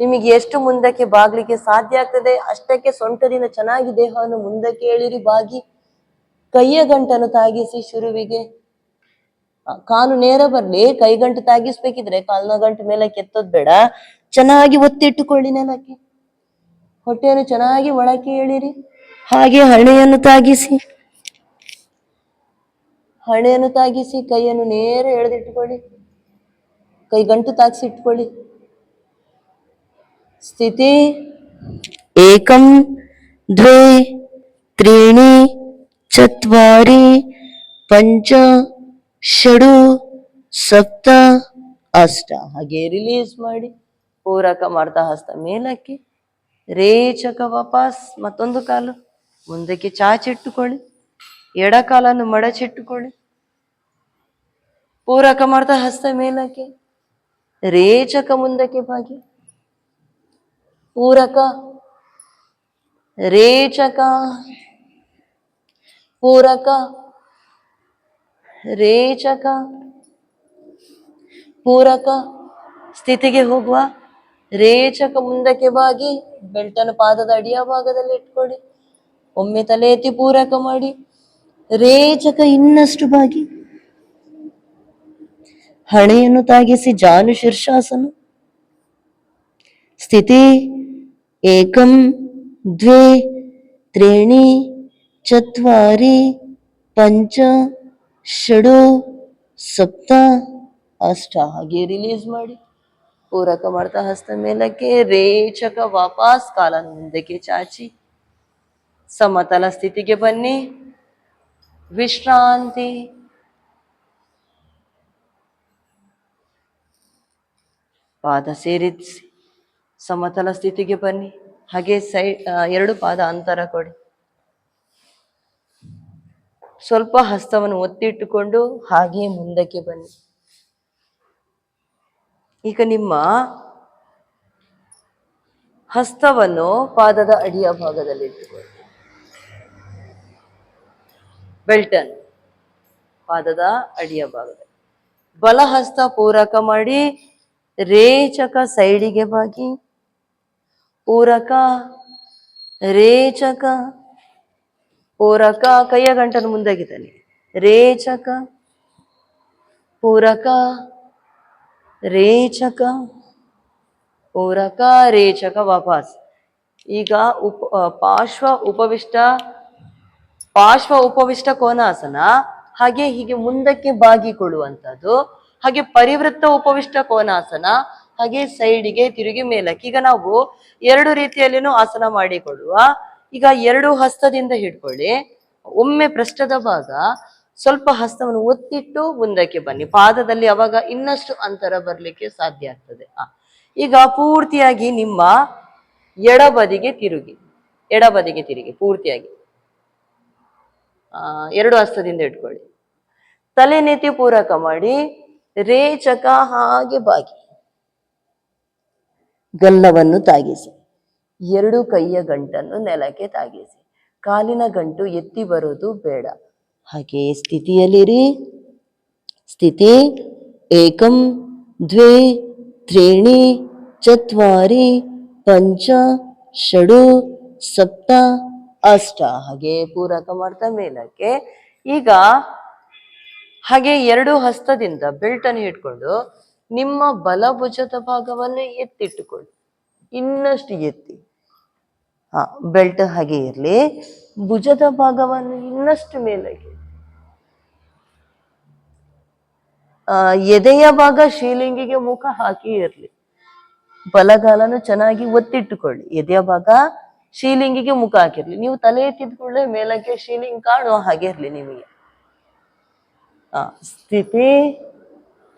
ನಿಮಗೆ ಎಷ್ಟು ಮುಂದಕ್ಕೆ ಬಾಗ್ಲಿಕ್ಕೆ ಸಾಧ್ಯ ಆಗ್ತದೆ ಅಷ್ಟಕ್ಕೆ ಸೊಂಟದಿಂದ ಚೆನ್ನಾಗಿ ದೇಹವನ್ನು ಮುಂದಕ್ಕೆ ಎಳಿರಿ, ಬಾಗಿ. ಕೈಯ ಗಂಟನ್ನು ತಾಗಿಸಿ ಶುರುವಿಗೆ. ಕಾಲು ನೇರ ಬರ್ಲಿ, ಕೈಗಂಟು ತಾಗಿಸ್ಬೇಕಿದ್ರೆ ಕಾಲಿನ ಗಂಟು ಮೇಲಕ್ಕೆ ಎತ್ತೋದ್ ಬೇಡ, ಚೆನ್ನಾಗಿ ಒತ್ತಿಟ್ಟುಕೊಳ್ಳಿ ನೆಲಕ್ಕೆ. ಹೊಟ್ಟೆಯನ್ನು ಚೆನ್ನಾಗಿ ಒಳಕ್ಕೆ ಎಳಿರಿ. ಹಾಗೆ ಹಣೆಯನ್ನು ತಾಗಿಸಿ, ಹಣೆಯನ್ನು ತಾಗಿಸಿ, ಕೈಯನ್ನು ನೇರ ಎಳೆದಿಟ್ಟುಕೊಳ್ಳಿ, ಕೈ ಗಂಟು ತಾಗಿಸಿ ಇಟ್ಕೊಳ್ಳಿ. ಸ್ಥಿತಿ. ಏಕಂ ದ್ವೇ त्रीणि चत्वारि पंच षडु सप्त ಅಷ್ಟ. ಹಾಗೆ ರಿಲೀಸ್ ಮಾಡಿ ಪೂರಕ ಮಾಡ್ತಾ ಹಸ್ತ ಮೇಲಕ್ಕೆ, ರೇಚಕ ವಾಪಸ್. ಮತ್ತೊಂದು ಕಾಲು ಮುಂದಕ್ಕೆ ಚಾಚಿಟ್ಟುಕೊಳ್ಳಿ, ಎಡ ಕಾಲನ್ನು ಮಡಚಿಟ್ಟುಕೊಳ್ಳಿ. ಪೂರಕ ಮಾಡ್ತಾ ಹಸ್ತ ಮೇಲಕ್ಕೆ, ರೇಚಕ ಮುಂದಕ್ಕೆ ಬಾಗಿ, ಪೂರಕ ರೇಚಕ ಪೂರಕ ರೇಚಕ ಪೂರಕ. ಸ್ಥಿತಿಗೆ ಹೋಗುವ. ರೇಚಕ ಮುಂದಕ್ಕೆ ಬಾಗಿ ಬೆಲ್ಟನ್ನು ಪಾದದ ಅಡಿಯ ಭಾಗದಲ್ಲಿ ಇಟ್ಕೊಳ್ಳಿ. ಒಮ್ಮೆ ತಲೆ ಎತ್ತಿ ಪೂರಕ ಮಾಡಿ, ರೇಚಕ ಇನ್ನಷ್ಟು ಬಾಗಿ, ಹಣೆಯನ್ನು ತಾಗಿಸಿ ಜಾನು ಶೀರ್ಷಾಸನ. ಸ್ಥಿತಿ ಏಕಂ ದ್ವೇ ತ್ರೀಣಿ ಚತ್ವಾರಿ ಪಂಚ ಷಡು ಸಪ್ತ ಅಷ್ಟ. ಹಾಗೆ ರಿಲೀಸ್ ಮಾಡಿ ಪೂರಕ ಮಾಡ್ತಾ ಹಸ್ತ ಮೇಲಕ್ಕೆ, ರೇಚಕ ವಾಪಸ್. ಕಾಲನ್ನು ಮುಂದಕ್ಕೆ ಚಾಚಿ ಸಮತಲ ಸ್ಥಿತಿಗೆ ಬನ್ನಿ. ವಿಶ್ರಾಂತಿ. ಪಾದ ಸೇರಿಸಿ ಸಮತಲ ಸ್ಥಿತಿಗೆ ಬನ್ನಿ. ಹಾಗೆ ಎರಡು ಪಾದ ಅಂತರ ಕೊಡಿ. ಸ್ವಲ್ಪ ಹಸ್ತವನ್ನು ಒತ್ತಿಟ್ಟುಕೊಂಡು ಹಾಗೆ ಮುಂದಕ್ಕೆ ಬನ್ನಿ. ಈಗ ನಿಮ್ಮ ಹಸ್ತವನ್ನು ಪಾದದ ಅಡಿಯ ಭಾಗದಲ್ಲಿ ಇಟ್ಟುಕೊಳ್ಳಿ. ಬೆಲ್ಟನ್ ಪಾದದ ಅಡಿಯ ಭಾಗದಲ್ಲಿ. ಬಲ ಹಸ್ತ ಪೂರಕ ಮಾಡಿ, ರೇಚಕ ಸೈಡಿಗೆ ಬಾಗಿ, ಪೂರಕ ರೇಚಕ ಪೂರಕ. ಕೈಯ ಗಂಟನ್ನು ಮುಂದಾಗಿದ್ದಾನೆ. ರೇಚಕ ಪೂರಕ ರೇಚಕ ಪೂರಕ ರೇಚಕ ವಾಪಸ್. ಈಗ ಪಾರ್ಶ್ವ ಉಪವಿಷ್ಟ ಕೋನಾಸನ. ಹಾಗೆ ಹೀಗೆ ಮುಂದಕ್ಕೆ ಬಾಗಿಕೊಳ್ಳುವಂಥದ್ದು. ಹಾಗೆ ಪರಿವೃತ್ತ ಉಪವಿಷ್ಟ ಕೋನಾಸನ. ಹಾಗೆ ಸೈಡಿಗೆ ತಿರುಗಿ ಮೇಲಕ್ಕೆ. ಈಗ ನಾವು ಎರಡು ರೀತಿಯಲ್ಲಿನೂ ಆಸನ ಮಾಡಿಕೊಳ್ಳುವ. ಈಗ ಎರಡು ಹಸ್ತದಿಂದ ಹಿಡ್ಕೊಳ್ಳಿ. ಒಮ್ಮೆ ಪೃಷ್ಠದ ಭಾಗ ಸ್ವಲ್ಪ ಹಸ್ತವನ್ನು ಒತ್ತಿಟ್ಟು ಮುಂದಕ್ಕೆ ಬನ್ನಿ. ಪಾದದಲ್ಲಿ ಅವಾಗ ಇನ್ನಷ್ಟು ಅಂತರ ಬರ್ಲಿಕ್ಕೆ ಸಾಧ್ಯ ಆಗ್ತದೆ. ಈಗ ಪೂರ್ತಿಯಾಗಿ ನಿಮ್ಮ ಎಡಬದಿಗೆ ತಿರುಗಿ ಪೂರ್ತಿಯಾಗಿ ಎರಡು ಹಸ್ತದಿಂದ ಇಟ್ಕೊಳ್ಳಿ. ತಲೆ ನೆತ್ತಿ ಪೂರಕ ಮಾಡಿ, ರೇಚಕ ಹಾಗೆ ಬಾಗಿ, ಗಲ್ಲವನ್ನು ತಾಗಿಸಿ, ಎರಡು ಕೈಯ ಗಂಟನ್ನು ನೆಲಕ್ಕೆ ತಾಗಿಸಿ. ಕಾಲಿನ ಗಂಟು ಎತ್ತಿ ಬರೋದು ಬೇಡ. ಹಾಗೆ ಸ್ಥಿತಿಯಲ್ಲಿರಿ. ಸ್ಥಿತಿ ಏಕಂ ದ್ವೇ ತ್ರೀಣಿ ಚತ್ವಾರಿ ಪಂಚ ಷಡು ಸಪ್ತ ಅಷ್ಟ. ಹಾಗೆ ಪೂರಕ ಮಾಡ್ತಾ ಮೇಲಕ್ಕೆ. ಈಗ ಹಾಗೆ ಎರಡು ಹಸ್ತದಿಂದ ಬೆಲ್ಟನ್ನು ಹಿಡ್ಕೊಂಡು ನಿಮ್ಮ ಬಲಭುಜದ ಭಾಗವನ್ನು ಎತ್ತಿಟ್ಟುಕೊಳ್ಳಿ. ಇನ್ನಷ್ಟು ಎತ್ತಿ. ಬೆಲ್ಟ್ ಹಾಗೆ ಇರಲಿ. ಭುಜದ ಭಾಗವನ್ನು ಇನ್ನಷ್ಟು ಮೇಲಕ್ಕೆ. ಎದೆಯ ಭಾಗ ಶೀಲಿಂಗಿಗೆ ಮುಖ ಹಾಕಿ ಇರಲಿ. ಬಲಗಾಲನು ಚೆನ್ನಾಗಿ ಒತ್ತಿಟ್ಟುಕೊಳ್ಳಿ. ಎದೆಯ ಭಾಗ ಶೀಲಿಂಗಿಗೆ ಮುಖ ಹಾಕಿರ್ಲಿ. ನೀವು ತಲೆ ಎತ್ತಿದ್ಕೊಳ್ಳೆ ಮೇಲಕ್ಕೆ ಶೀಲಿಂಗ್ ಕಾಣುವ ಹಾಗೆ ಇರ್ಲಿ ನಿಮಗೆ. ಸ್ಥಿತಿ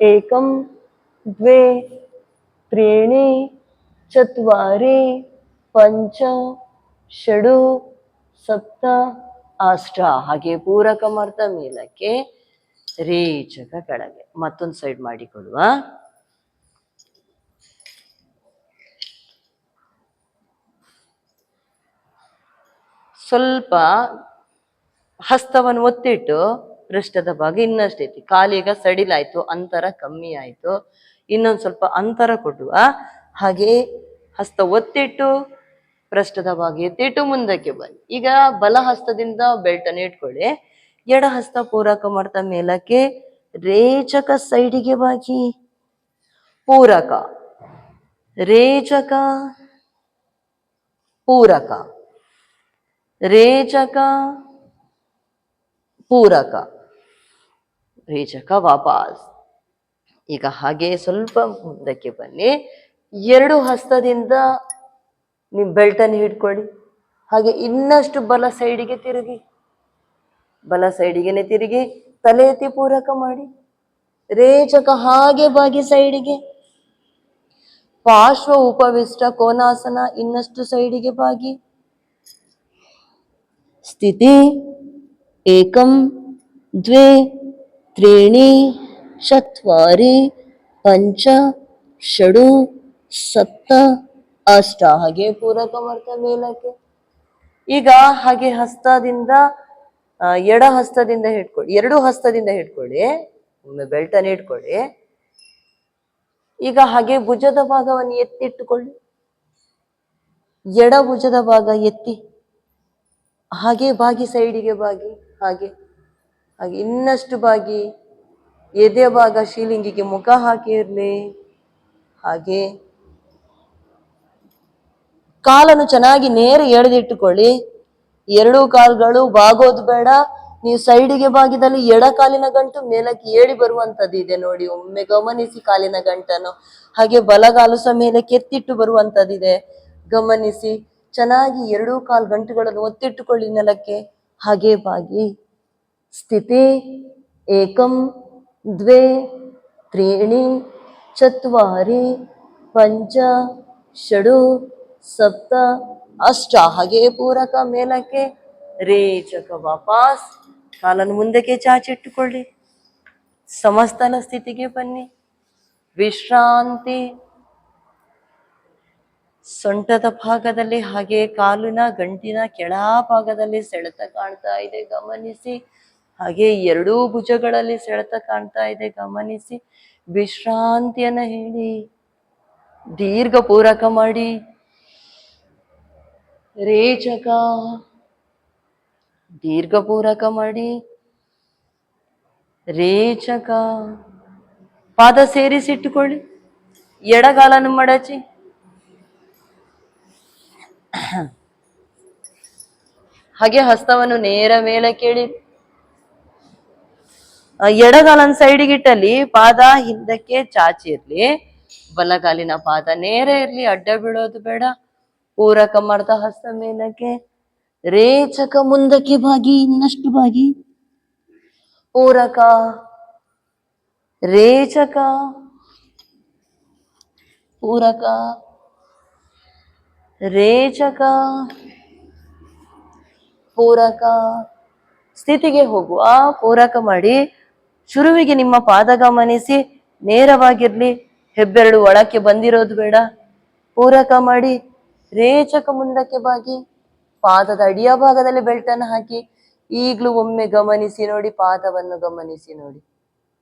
ಏಕಂ ದ್ವೇ ತ್ರೀಣಿ ಚತ್ವಾರಿ ಪಂಚ ಷಡು ಸಪ್ತ ಅಷ್ಟ. ಹಾಗೆ ಪೂರಕ ಮಾಡ್ತಾ ಮೇಲಕ್ಕೆ, ರೇಚಕ ಕೆಳಗೆ. ಮತ್ತೊಂದು ಸೈಡ್ ಮಾಡಿಕೊಡುವ. ಸ್ವಲ್ಪ ಹಸ್ತವನ್ನು ಒತ್ತಿಟ್ಟು ಪೃಷ್ಠದ ಭಾಗ ಇನ್ನಷ್ಟು ಐತಿ. ಕಾಲಿಗ ಸಡಿಲಾಯ್ತು, ಅಂತರ ಕಮ್ಮಿ ಆಯ್ತು. ಇನ್ನೊಂದು ಸ್ವಲ್ಪ ಅಂತರ ಕೊಡುವ. ಹಾಗೆ ಹಸ್ತ ಒತ್ತಿಟ್ಟು ಪೃಷ್ಠದ ಭಾಗ ಎತ್ತಿಟ್ಟು ಮುಂದಕ್ಕೆ ಬನ್ನಿ. ಈಗ ಬಲ ಹಸ್ತದಿಂದ ಬೆಲ್ಟನ್ನು ಇಟ್ಕೊಳ್ಳಿ. ಎಡ ಹಸ್ತ ಪೂರಕ ಮಾಡ್ತಾ ಮೇಲಕ್ಕೆ, ರೇಚಕ ಸೈಡಿಗೆ ಬಾಗಿ, ಪೂರಕ ರೇಚಕ ಪೂರಕ ರೇಚಕ ಪೂರಕ ರೇಚಕ ವಾಪಸ್. ಈಗ ಹಾಗೆ ಸ್ವಲ್ಪ ಮುಂದಕ್ಕೆ ಬನ್ನಿ. ಎರಡು ಹಸ್ತದಿಂದ ನೀವು ಬೆಲ್ಟನ್ನು ಹಿಡ್ಕೊಳ್ಳಿ. ಹಾಗೆ ಇನ್ನಷ್ಟು ಬಲ ಸೈಡಿಗೆ ತಿರುಗಿ, ಬಲ ಸೈಡಿಗೆನೆ ತಿರುಗಿ, ತಲೆ ಎತ್ತಿ ಪೂರಕ ಮಾಡಿ. ರೇಚಕ ಹಾಗೆ ಬಾಗಿ ಸೈಡಿಗೆ, ಪಾರ್ಶ್ವ ಉಪವಿಷ್ಟ ಕೋನಾಸನ, ಇನ್ನಷ್ಟು ಸೈಡಿಗೆ ಬಾಗಿ. ಸ್ಥಿತಿ ಏಕಂ ದ್ವೇ ತ್ರೀಣಿ ಚತ್ವಾರಿ ಪಂಚ ಷಡು ಸಪ್ತ ಅಷ್ಟ. ಹಾಗೆ ಪೂರಕ ಮಾಡ್ತಾ ಮೇಲಕ್ಕೆ. ಈಗ ಹಾಗೆ ಹಸ್ತದಿಂದ ಎಡ ಹಸ್ತದಿಂದ ಹಿಡ್ಕೊಳ್ಳಿ, ಎರಡು ಹಸ್ತದಿಂದ ಹಿಡ್ಕೊಳ್ಳಿ, ಒಮ್ಮೆ ಬೆಲ್ಟನ್ನು ಇಟ್ಕೊಳ್ಳಿ. ಈಗ ಹಾಗೆ ಭುಜದ ಭಾಗವನ್ನು ಎತ್ತಿಟ್ಟುಕೊಳ್ಳಿ, ಎಡ ಭುಜದ ಭಾಗ ಎತ್ತಿ ಹಾಗೆ ಬಾಗಿ ಸೈಡಿಗೆ ಬಾಗಿ, ಹಾಗೆ ಹಾಗೆ ಇನ್ನಷ್ಟು ಬಾಗಿ. ಎದೆ ಭಾಗ ಶಿಲಿಂಗಿಗೆ ಮುಖ ಹಾಕಿ ಇರ್ಲಿ. ಹಾಗೆ ಕಾಲನ್ನು ಚೆನ್ನಾಗಿ ನೇರ ಎಳೆದಿಟ್ಟುಕೊಳ್ಳಿ. ಎರಡೂ ಕಾಲುಗಳು ಬಾಗೋದು ಬೇಡ. ನೀವು ಸೈಡಿಗೆ ಬಾಗಿದಲ್ಲಿ ಎಡ ಕಾಲಿನ ಗಂಟು ಮೇಲಕ್ಕೆ ಏಳಿ ಬರುವಂತದ್ದು ಇದೆ ನೋಡಿ, ಒಮ್ಮೆ ಗಮನಿಸಿ ಕಾಲಿನ ಗಂಟನ್ನು. ಹಾಗೆ ಬಲಗಾಲು ಸಹ ಮೇಲಕ್ಕೆ ಎತ್ತಿಟ್ಟು ಬರುವಂತದ್ದಿದೆ, ಗಮನಿಸಿ. ಚೆನ್ನಾಗಿ ಎರಡೂ ಕಾಲು ಗಂಟುಗಳನ್ನು ಒತ್ತಿಟ್ಟುಕೊಳ್ಳಿ ನೆಲಕ್ಕೆ. ಹಾಗೆ ಬಾಗಿ. ಸ್ಥಿತಿ ಏಕಂ ದ್ವೇ ತ್ರೀಣಿ ಚತ್ವಾರಿ ಪಂಚ ಷಡು ಸಪ್ತ ಅಷ್ಟ. ಹಾಗೆ ಪೂರಕ ಮೇಲಕ್ಕೆ. ರೇಚಕ ವಾಪಸ್. ಕಾಲನ್ನು ಮುಂದಕ್ಕೆ ಚಾಚಿಟ್ಟುಕೊಳ್ಳಿ, ಸಮಸ್ತಲ ಸ್ಥಿತಿಗೆ ಬನ್ನಿ. ವಿಶ್ರಾಂತಿ. ಸೊಂಟದ ಭಾಗದಲ್ಲಿ ಹಾಗೆ ಕಾಲಿನ ಗಂಟಿನ ಕೆಳ ಭಾಗದಲ್ಲಿ ಸೆಳೆತ ಕಾಣ್ತಾ ಇದೆ, ಗಮನಿಸಿ. ಹಾಗೆ ಎರಡೂ ಭುಜಗಳಲ್ಲಿ ಸೆಳೆತ ಕಾಣ್ತಾ ಇದೆ, ಗಮನಿಸಿ. ವಿಶ್ರಾಂತಿಯನ್ನ ಹೇಳಿ, ದೀರ್ಘ ಪೂರಕ ಮಾಡಿ. ರೇಚಕ, ದೀರ್ಘ ಪೂರಕ ಮಾಡಿ. ರೇಚಕ. ಪಾದ ಸೇರಿಸಿಟ್ಟುಕೊಳ್ಳಿ, ಎಡಗಾಲನ್ನು ಮಡಚಿ. ಹಾಗೆ ಹಸ್ತವನ್ನು ನೇರ ಮೇಲೆ ಕೇಳಿ, ಎಡಗಾಲನ ಸೈಡಿಗೆ ಇಟ್ಟಲ್ಲಿ ಪಾದ ಹಿಂದಕ್ಕೆ ಚಾಚಿ ಇರ್ಲಿ, ಬಲಗಾಲಿನ ಪಾದ ನೇರ ಇರ್ಲಿ, ಅಡ್ಡ ಬೀಳೋದು ಬೇಡ. ಪೂರಕ ಮಾಡ್ತಾ ಹಸ್ತ ಮೇಲಕ್ಕೆ. ರೇಚಕ ಮುಂದಕ್ಕೆ ಬಾಗಿ, ಇನ್ನಷ್ಟು ಬಾಗಿ. ಪೂರಕ. ರೇಚಕ, ಪೂರಕ, ರೇಚಕ, ಪೂರಕ. ಸ್ಥಿತಿಗೆ ಹೋಗುವ, ಪೂರಕ ಮಾಡಿ. ಶುರುವಿಗೆ ನಿಮ್ಮ ಪಾದ ಗಮನಿಸಿ, ನೇರವಾಗಿರ್ಲಿ, ಹೆಬ್ಬೆರಳು ಒಳಕ್ಕೆ ಬಂದಿರೋದು ಬೇಡ. ಪೂರಕ ಮಾಡಿ. ರೇಚಕ ಮುಂದಕ್ಕೆ ಬಾಗಿ, ಪಾದದ ಅಡಿಯ ಭಾಗದಲ್ಲಿ ಬೆಲ್ಟನ್ನು ಹಾಕಿ. ಈಗ್ಲೂ ಒಮ್ಮೆ ಗಮನಿಸಿ ನೋಡಿ, ಪಾದವನ್ನು ಗಮನಿಸಿ ನೋಡಿ.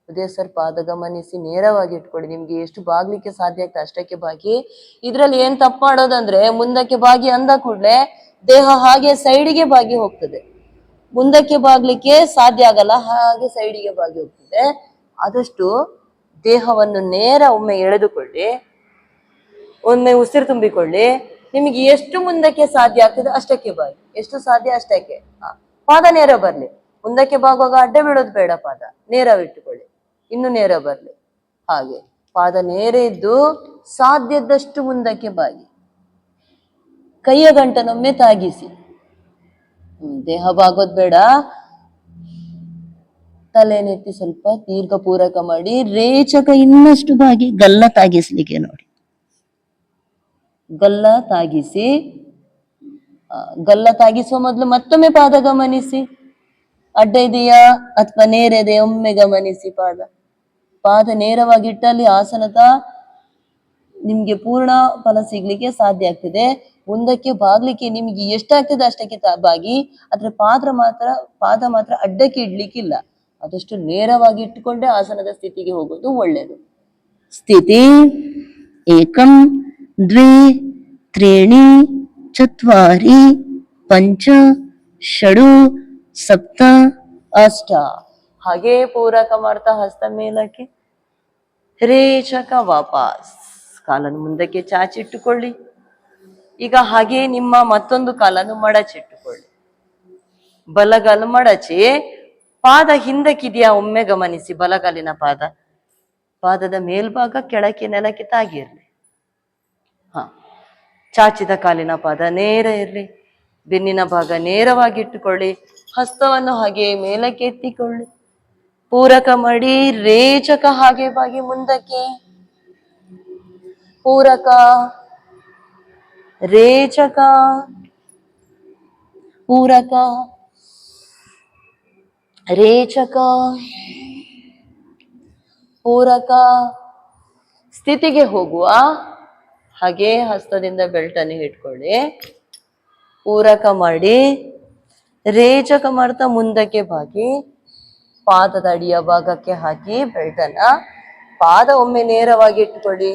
ಅದೇ ಸರ್, ಪಾದ ಗಮನಿಸಿ, ನೇರವಾಗಿ ಇಟ್ಕೊಳ್ಳಿ. ನಿಮ್ಗೆ ಎಷ್ಟು ಬಾಗ್ಲಿಕ್ಕೆ ಸಾಧ್ಯ ಆಗ್ತದೆ ಅಷ್ಟಕ್ಕೆ ಬಾಗಿ. ಇದ್ರಲ್ಲಿ ಏನ್ ತಪ್ಪು ಮಾಡೋದಂದ್ರೆ, ಮುಂದಕ್ಕೆ ಬಾಗಿ ಅಂದ ಕೂಡಲೇ ದೇಹ ಹಾಗೆ ಸೈಡಿಗೆ ಬಾಗಿ ಹೋಗ್ತದೆ. ಮುಂದಕ್ಕೆ ಬಾಗ್ಲಿಕ್ಕೆ ಸಾಧ್ಯ ಆಗಲ್ಲ, ಹಾಗೆ ಸೈಡಿಗೆ ಬಾಗಿ ಹೋಗ್ತದೆ. ಆದಷ್ಟು ದೇಹವನ್ನು ನೇರ ಒಮ್ಮೆ ಎಳೆದುಕೊಳ್ಳಿ, ಒಮ್ಮೆ ಉಸಿರು ತುಂಬಿಕೊಳ್ಳಿ. ನಿಮಗೆ ಎಷ್ಟು ಮುಂದಕ್ಕೆ ಸಾಧ್ಯ ಆಗ್ತದೆ ಅಷ್ಟಕ್ಕೆ ಬಾಗಿ, ಎಷ್ಟು ಸಾಧ್ಯ ಅಷ್ಟಕ್ಕೆ. ಪಾದ ನೇರ ಬರ್ಲಿ. ಮುಂದಕ್ಕೆ ಬಾಗುವಾಗ ಅಡ್ಡ ಬೀಳೋದು ಬೇಡ, ಪಾದ ನೇರವಿಟ್ಟುಕೊಳ್ಳಿ, ಇನ್ನು ನೇರ ಬರ್ಲಿ. ಹಾಗೆ ಪಾದ ನೇರ ಇದ್ದು ಸಾಧ್ಯದಷ್ಟು ಮುಂದಕ್ಕೆ ಬಾಗಿ. ಕೈಯ ಗಂಟನೊಮ್ಮೆ ತಾಗಿಸಿ, ದೇಹ ಬಾಗೋದ್ ಬೇಡ. ತಲೆನೆತ್ತಿ ಸ್ವಲ್ಪ ದೀರ್ಘ ಪೂರಕ ಮಾಡಿ. ರೇಚಕ ಇನ್ನಷ್ಟು ಬಾಗಿ, ಗಲ್ಲ ತಾಗಿಸ್ಲಿಕ್ಕೆ ನೋಡಿ. ಗಲ್ಲ ತಾಗಿಸಿ. ಗಲ್ಲ ತಾಗಿಸುವ ಮೊದಲು ಮತ್ತೊಮ್ಮೆ ಪಾದ ಗಮನಿಸಿ, ಅಡ್ಡ ಇದೆಯಾ ಅಥವಾ ನೇರ ಇದೆ ಒಮ್ಮೆ ಗಮನಿಸಿ. ಪಾದ ನೇರವಾಗಿ ಇಟ್ಟಲ್ಲಿ ಆಸನದ ನಿಮ್ಗೆ ಪೂರ್ಣ ಫಲ ಸಿಗ್ಲಿಕ್ಕೆ ಸಾಧ್ಯ ಆಗ್ತದೆ. ಮುಂದಕ್ಕೆ ಬಾಗ್ಲಿಕ್ಕೆ ನಿಮ್ಗೆ ಎಷ್ಟಾಗ್ತದೆ ಅಷ್ಟಕ್ಕೆ ಬಾಗಿ, ಆದ್ರೆ ಪಾದ ಮಾತ್ರ ಅಡ್ಡಕ್ಕೆ ಇಡ್ಲಿಕ್ಕಿಲ್ಲ. ಆದಷ್ಟು ನೇರವಾಗಿ ಇಟ್ಟುಕೊಂಡೇ ಆಸನದ ಸ್ಥಿತಿಗೆ ಹೋಗೋದು ಒಳ್ಳೆಯದು. ಸ್ಥಿತಿ ಏಕಂ ದ್ವೇ ತ್ರೀಣಿ ಚತ್ವಾರಿ ಪಂಚ ಷಡು ಸಪ್ತ ಅಷ್ಟ. ಹಾಗೆ ಪೂರಕ ಮಾಡ್ತಾ ಹಸ್ತ ಮೇಲಕ್ಕೆ. ರೇಚಕ ವಾಪಸ್. ಕಾಲನ್ನು ಮುಂದಕ್ಕೆ ಚಾಚಿಟ್ಟುಕೊಳ್ಳಿ. ಈಗ ಹಾಗೆ ನಿಮ್ಮ ಮತ್ತೊಂದು ಕಾಲನ್ನು ಮಡಚಿಟ್ಟುಕೊಳ್ಳಿ, ಬಲಗಾಲು ಮಡಚಿ. ಪಾದ ಹಿಂದಕ್ಕಿದೆಯಾ ಒಮ್ಮೆ ಗಮನಿಸಿ. ಬಲಗಾಲಿನ ಪಾದದ ಮೇಲ್ಭಾಗ ಕೆಳಕ್ಕೆ ನೆಲಕ್ಕೆ ತಾಗಿರ್ಲಿ. ಚಾಚಿದ ಕಾಲಿನ ಪಾದ ನೇರ ಇರ್ಲಿ. ಬೆನ್ನಿನ ಭಾಗ ನೇರವಾಗಿ ಇಟ್ಟುಕೊಳ್ಳಿ. ಹಸ್ತವನ್ನು ಹಾಗೆ ಮೇಲಕ್ಕೆ ಎತ್ತಿಕೊಳ್ಳಿ. ಪೂರಕ ಮಾಡಿ. ರೇಚಕ ಹಾಗೆ ಬಾಗಿ ಮುಂದಕ್ಕೆ. ಪೂರಕ, ರೇಚಕ, ಪೂರಕ, ರೇಚಕ, ಪೂರಕ. ಸ್ಥಿತಿಗೆ ಹೋಗುವ. ಹಾಗೆ ಹಸ್ತದಿಂದ ಬೆಲ್ಟ್ ಅನ್ನು ಇಟ್ಕೊಳ್ಳಿ. ಪೂರಕ ಮಾಡಿ. ರೇಚಕ ಮಾಡ್ತಾ ಮುಂದಕ್ಕೆ ಬಾಗಿ ಪಾದದ ಅಡಿಯ ಭಾಗಕ್ಕೆ ಹಾಕಿ ಬೆಲ್ಟ್ ಅನ್ನ. ಪಾದ ಒಮ್ಮೆ ನೇರವಾಗಿ ಇಟ್ಕೊಳ್ಳಿ.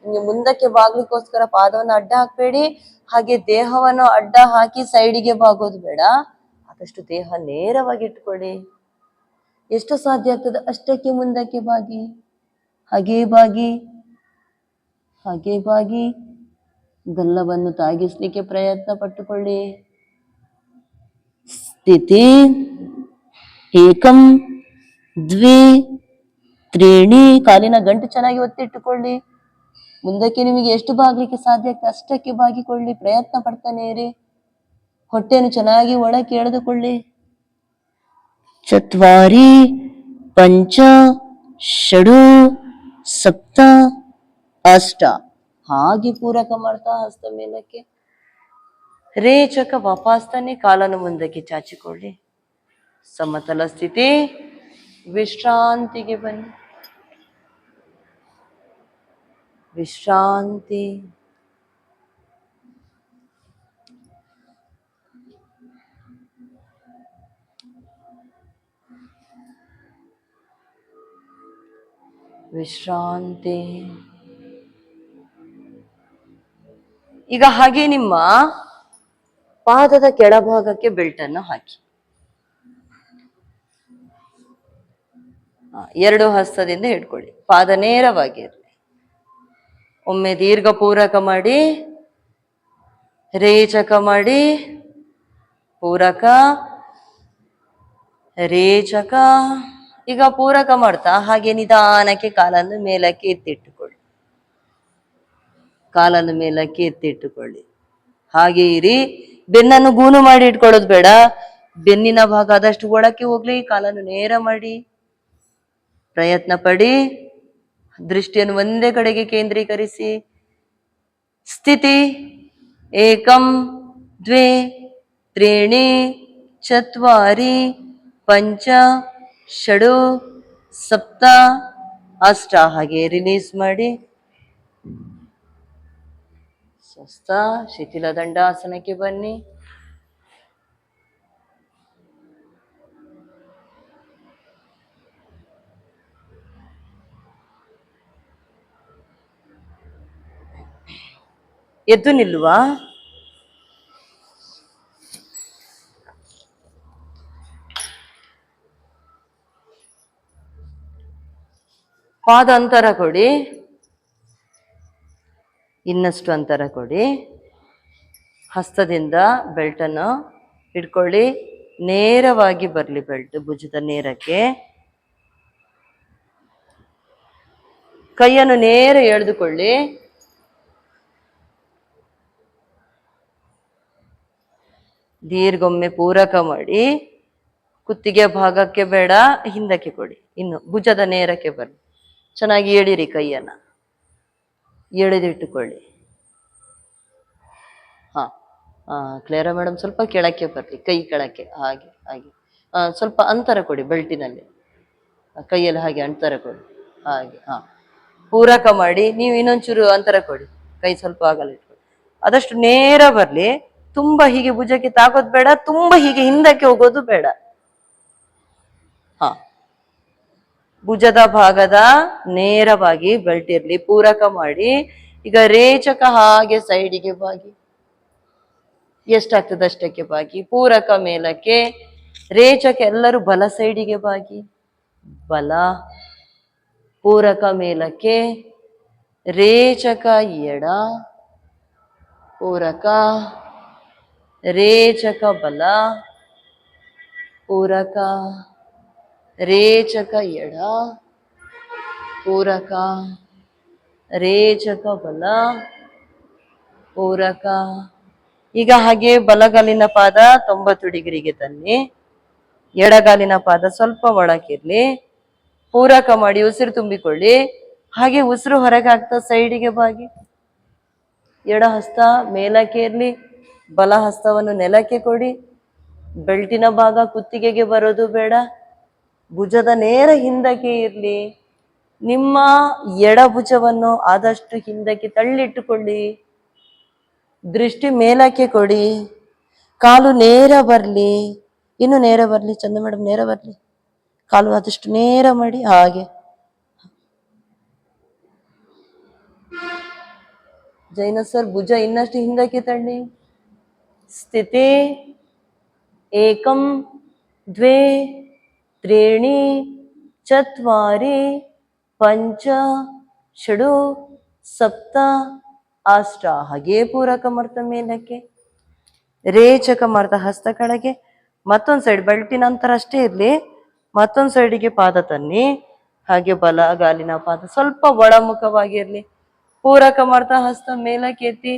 ನಿಮ್ಗೆ ಮುಂದಕ್ಕೆ ಬಾಗ್ಲಿಕ್ಕೋಸ್ಕರ ಪಾದವನ್ನು ಅಡ್ಡ ಹಾಕ್ಬೇಡಿ. ಹಾಗೆ ದೇಹವನ್ನು ಅಡ್ಡ ಹಾಕಿ ಸೈಡಿಗೆ ಬಾಗೋದು ಬೇಡ. ಆದಷ್ಟು ದೇಹ ನೇರವಾಗಿ ಇಟ್ಕೊಳ್ಳಿ. ಎಷ್ಟು ಸಾಧ್ಯ ಆಗ್ತದೆ ಅಷ್ಟಕ್ಕೆ ಮುಂದಕ್ಕೆ ಬಾಗಿ. ಹಾಗೆ ಬಾಗಿ, ಹಾಗೆ ಬಾಗಿ ಗಲ್ಲವನ್ನು ತಾಗಿಸ್ಲಿಕ್ಕೆ ಪ್ರಯತ್ನ ಪಟ್ಟುಕೊಳ್ಳಿ. ಸ್ಥಿತಿ. ಏಕಂ, ದ್ವಿ, ತ್ರೀಣಿ. ಕಾಲಿನ ಗಂಟು ಚೆನ್ನಾಗಿ ಒತ್ತಿಟ್ಟುಕೊಳ್ಳಿ. ಮುಂದಕ್ಕೆ ನಿಮಗೆ ಎಷ್ಟು ಬಾಗ್ಲಿಕ್ಕೆ ಸಾಧ್ಯ ಆಗ್ತದೆ ಅಷ್ಟಕ್ಕೆ ಬಾಗಿಕೊಳ್ಳಿ. ಪ್ರಯತ್ನ ಪಡ್ತಾನೆ ಇರಿ. ಹೊಟ್ಟೆಯನ್ನು ಚೆನ್ನಾಗಿ ಒಳಕ್ಕೆ ಎಳೆದುಕೊಳ್ಳಿ. ಚತ್ವಾರಿ, ಪಂಚ, ಷಡು, ಸಪ್ತ, ಅಷ್ಟ. ಹಾಗೆ ಪೂರಕ ಮಾಡ್ತಾ ಹಸ್ತ ಮೇಲಕ್ಕೆ. ರೇಚಕ ವಾಪಸ್ ತಾನೆ. ಕಾಲನ್ನು ಮುಂದಕ್ಕೆ ಚಾಚಿಕೊಳ್ಳಿ. ಸಮತಲ ಸ್ಥಿತಿ. ವಿಶ್ರಾಂತಿಗೆ ಬನ್ನಿ. ವಿಶ್ರಾಂತಿ. ವಿಶ್ರಾಂತಿ. ಈಗ ಹಾಗೆ ನಿಮ್ಮ ಪಾದದ ಕೆಳಭಾಗಕ್ಕೆ ಬೆಲ್ಟ್ ಅನ್ನು ಹಾಕಿ. ಎರಡು ಹಸ್ತದಿಂದ ಹಿಡ್ಕೊಳ್ಳಿ. ಪಾದ ನೇರವಾಗಿರಲಿ. ಒಮ್ಮೆ ದೀರ್ಘ ಪೂರಕ ಮಾಡಿ. ರೇಚಕ ಮಾಡಿ. ಪೂರಕ, ರೇಚಕ. ಈಗ ಪೂರಕ ಮಾಡ್ತಾ ಹಾಗೆ ನಿಧಾನಕ್ಕೆ ಕಾಲನ್ನು ಮೇಲಕ್ಕೆ ಎತ್ತಿಟ್ಟುಕೊಳ್ಳಿ. ಕಾಲನ್ನು ಮೇಲಕ್ಕೆ ಎತ್ತಿಟ್ಟುಕೊಳ್ಳಿ. ಹಾಗೆ ಇರಿ. ಬೆನ್ನನ್ನು ಗೂನು ಮಾಡಿ ಇಟ್ಕೊಳ್ಳೋದು ಬೇಡ. ಬೆನ್ನಿನ ಭಾಗ ಆದಷ್ಟು ಒಳಕ್ಕೆ ಹೋಗ್ಲಿ. ಕಾಲನ್ನು ನೇರ ಮಾಡಿ. ಪ್ರಯತ್ನ ಪಡಿ. ದೃಷ್ಟಿಯನ್ನು ಒಂದೇ ಕಡೆಗೆ ಕೇಂದ್ರೀಕರಿಸಿ. ಸ್ಥಿತಿ. ಏಕಂ, ದ್ವೇ, ತ್ರೀಣಿ, ಚತ್ವಾರಿ, ಪಂಚ, ಷಡು, ಸಪ್ತ, ಅಷ್ಟ. ಹಾಗೆ ರಿಲೀಸ್ ಮಾಡಿ. ಸ್ವಸ್ಥ. ಶಿಥಿಲ ದಂಡಾಸನಕ್ಕೆ ಬನ್ನಿ. ಎದ್ದು ನಿಲ್ಲುವ. ಪಾದ ಅಂತರ ಕೊಡಿ. ಇನ್ನಷ್ಟು ಅಂತರ ಕೊಡಿ. ಹಸ್ತದಿಂದ ಬೆಲ್ಟನ್ನು ಹಿಡ್ಕೊಳ್ಳಿ. ನೇರವಾಗಿ ಬರಲಿ ಬೆಲ್ಟ್ ಭುಜದ ನೇರಕ್ಕೆ. ಕೈಯನ್ನು ನೇರ ಎಳೆದುಕೊಳ್ಳಿ. ದೀರ್ಘೊಮ್ಮೆ ಪೂರಕ ಮಾಡಿ. ಕುತ್ತಿಗೆ ಭಾಗಕ್ಕೆ ಬೇಡ, ಹಿಂದಕ್ಕೆ ಕೊಡಿ. ಇನ್ನು ಭುಜದ ನೇರಕ್ಕೆ ಬನ್ನಿ. ಚೆನ್ನಾಗಿ ಎಳಿರಿ. ಕೈಯನ್ನ ಎಳೆದಿಟ್ಟುಕೊಳ್ಳಿ. ಹಾ ಕ್ಲಿಯರ ಮೇಡಮ್, ಸ್ವಲ್ಪ ಕೆಳಕ್ಕೆ ಬರ್ಲಿ. ಕೈ ಕೆಳಕ್ಕೆ. ಹಾಗೆ ಹಾಗೆ. ಸ್ವಲ್ಪ ಅಂತರ ಕೊಡಿ ಬೆಲ್ಟಿನಲ್ಲಿ. ಕೈಯಲ್ಲಿ ಹಾಗೆ ಅಂತರ ಕೊಡಿ. ಹಾಗೆ. ಪೂರಕ ಮಾಡಿ. ನೀವು ಇನ್ನೊಂಚೂರು ಅಂತರ ಕೊಡಿ. ಕೈ ಸ್ವಲ್ಪ ಆಗಲ್ಲ ಇಟ್ಕೊಳ್ಳಿ. ಆದಷ್ಟು ನೇರ ಬರ್ಲಿ. ತುಂಬಾ ಹೀಗೆ ಭುಜಕ್ಕೆ ತಾಕೋದು ಬೇಡ. ತುಂಬಾ ಹೀಗೆ ಹಿಂದಕ್ಕೆ ಹೋಗೋದು ಬೇಡ. ಭುಜದ ಭಾಗದ ನೇರವಾಗಿ ಬೆಲ್ಟ್ ಇರ್ಲಿ. ಪೂರಕ ಮಾಡಿ. ಈಗ ರೇಚಕ ಹಾಗೆ ಸೈಡಿಗೆ ಬಾಗಿ. ಎಷ್ಟಾಗ್ತದೆ ಅಷ್ಟಕ್ಕೆ ಬಾಗಿ. ಪೂರಕ ಮೇಲಕ್ಕೆ. ರೇಚಕ ಎಲ್ಲರೂ ಬಲ ಸೈಡಿಗೆ ಬಾಗಿ. ಬಲ. ಪೂರಕ ಮೇಲಕ್ಕೆ. ರೇಚಕ ಎಡ. ಪೂರಕ. ರೇಚಕ ಬಲ. ಪೂರಕ. ರೇಚಕ ಎಡ. ಪೂರಕ. ರೇಚಕ ಬಲ. ಪೂರಕ. ಈಗ ಹಾಗೆ ಬಲಗಾಲಿನ ಪಾದ 90 ಡಿಗ್ರಿಗೆ ತನ್ನಿ. ಎಡಗಾಲಿನ ಪಾದ ಸ್ವಲ್ಪ ಒಳಗಿರ್ಲಿ. ಪೂರಕ ಮಾಡಿ ಉಸಿರು ತುಂಬಿಕೊಳ್ಳಿ. ಹಾಗೆ ಉಸಿರು ಹೊರಗೆ ಹಾಕ್ತಾ ಸೈಡಿಗೆ ಬಾಗಿ. ಎಡ ಹಸ್ತ ಮೇಲಕ್ಕೆ ಇರ್ಲಿ, ಬಲ ಹಸ್ತವನ್ನು ನೆಲಕ್ಕೆ ಕೊಡಿ. ಬೆಲ್ಟಿನ ಭಾಗ ಕುತ್ತಿಗೆಗೆ ಬರೋದು ಬೇಡ. ಭುಜದ ನೇರ ಹಿಂದಕ್ಕೆ ಇರ್ಲಿ. ನಿಮ್ಮ ಎಡ ಭುಜವನ್ನು ಆದಷ್ಟು ಹಿಂದಕ್ಕೆ ತಳ್ಳಿಟ್ಟುಕೊಳ್ಳಿ. ದೃಷ್ಟಿ ಮೇಲಕ್ಕೆ ಕೊಡಿ. ಕಾಲು ನೇರ ಬರ್ಲಿ. ಇನ್ನು ನೇರ ಬರ್ಲಿ. ಚಂದ ಮೇಡಮ್, ನೇರ ಬರ್ಲಿ. ಕಾಲು ಆದಷ್ಟು ನೇರ ಮಾಡಿ. ಹಾಗೆ ಜೈನ ಸರ್, ಭುಜ ಇನ್ನಷ್ಟು ಹಿಂದಕ್ಕೆ ತಳ್ಳಿ. ಸ್ಥಿತಿ ಏಕಂ ದ್ವೇ ತ್ರೀಣಿ ಚತ್ವಾರಿ ಪಂಚ ಷಡು ಸಪ್ತ ಅಷ್ಟ. ಹಾಗೆ ಪೂರಕ ಮರ್ತ ಮೇಲಕ್ಕೆ. ರೇಚಕ ಮರ್ತ ಹಸ್ತ ಕೆಳಗೆ. ಮತ್ತೊಂದು ಸೈಡ್ ಬೆಲ್ಟಿನ ಅಂತರ ಅಷ್ಟೇ ಇರ್ಲಿ. ಮತ್ತೊಂದು ಸೈಡಿಗೆ ಪಾದ ತನ್ನಿ. ಹಾಗೆ ಬಲಗಾಲಿನ ಪಾದ ಸ್ವಲ್ಪ ಒಳಮುಖವಾಗಿರ್ಲಿ. ಪೂರಕ ಮರ್ತ ಹಸ್ತ ಮೇಲಕ್ಕೆ ಎತ್ತಿ.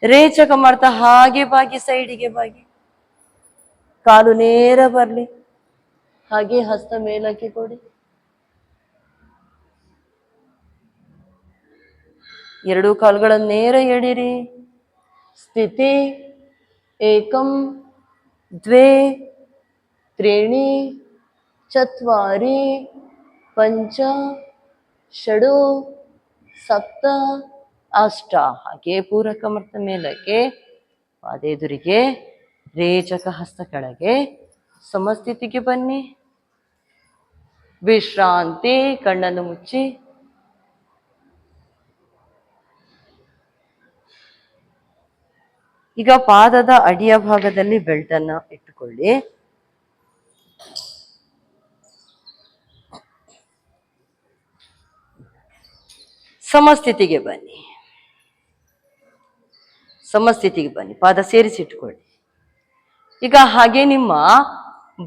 ರೇಚಕ ಮರ್ತ ಹಾಗೆ ಬಾಗಿ ಸೈಡಿಗೆ ಬಾಗಿ. ಕಾಲು ನೇರ ಬರ್ಲಿ. ಹಾಗೆ ಹಸ್ತ ಮೇಲಕ್ಕೆ ಕೊಡಿ. ಎರಡೂ ಕಾಲುಗಳನ್ನು ನೇರ ಎಳಿರಿ. ಸ್ಥಿತಿ ಏಕಂ ದ್ವೇ ತ್ರೀಣಿ ಚತ್ವಾರಿ ಪಂಚ ಷಡು ಸಪ್ತ ಅಷ್ಟ. ಹಾಗೆ ಪೂರಕ ಮರ್ತ ಮೇಲಕ್ಕೆ. ಪಾದೆದುರಿಗೆ. ರೇಚಕ ಹಸ್ತ ಕೆಳಗೆ. ಸಮಸ್ಥಿತಿಗೆ ಬನ್ನಿ. ವಿಶ್ರಾಂತಿ. ಕಣ್ಣನ್ನು ಮುಚ್ಚಿ. ಈಗ ಪಾದದ ಅಡಿಯ ಭಾಗದಲ್ಲಿ ಬೆಲ್ಟ್ ಅನ್ನು ಇಟ್ಟುಕೊಳ್ಳಿ. ಸಮಸ್ಥಿತಿಗೆ ಬನ್ನಿ. ಸಮಸ್ಥಿತಿಗೆ ಬನ್ನಿ. ಪಾದ ಸೇರಿಸಿಟ್ಕೊಳ್ಳಿ. ಈಗ ಹಾಗೆ ನಿಮ್ಮ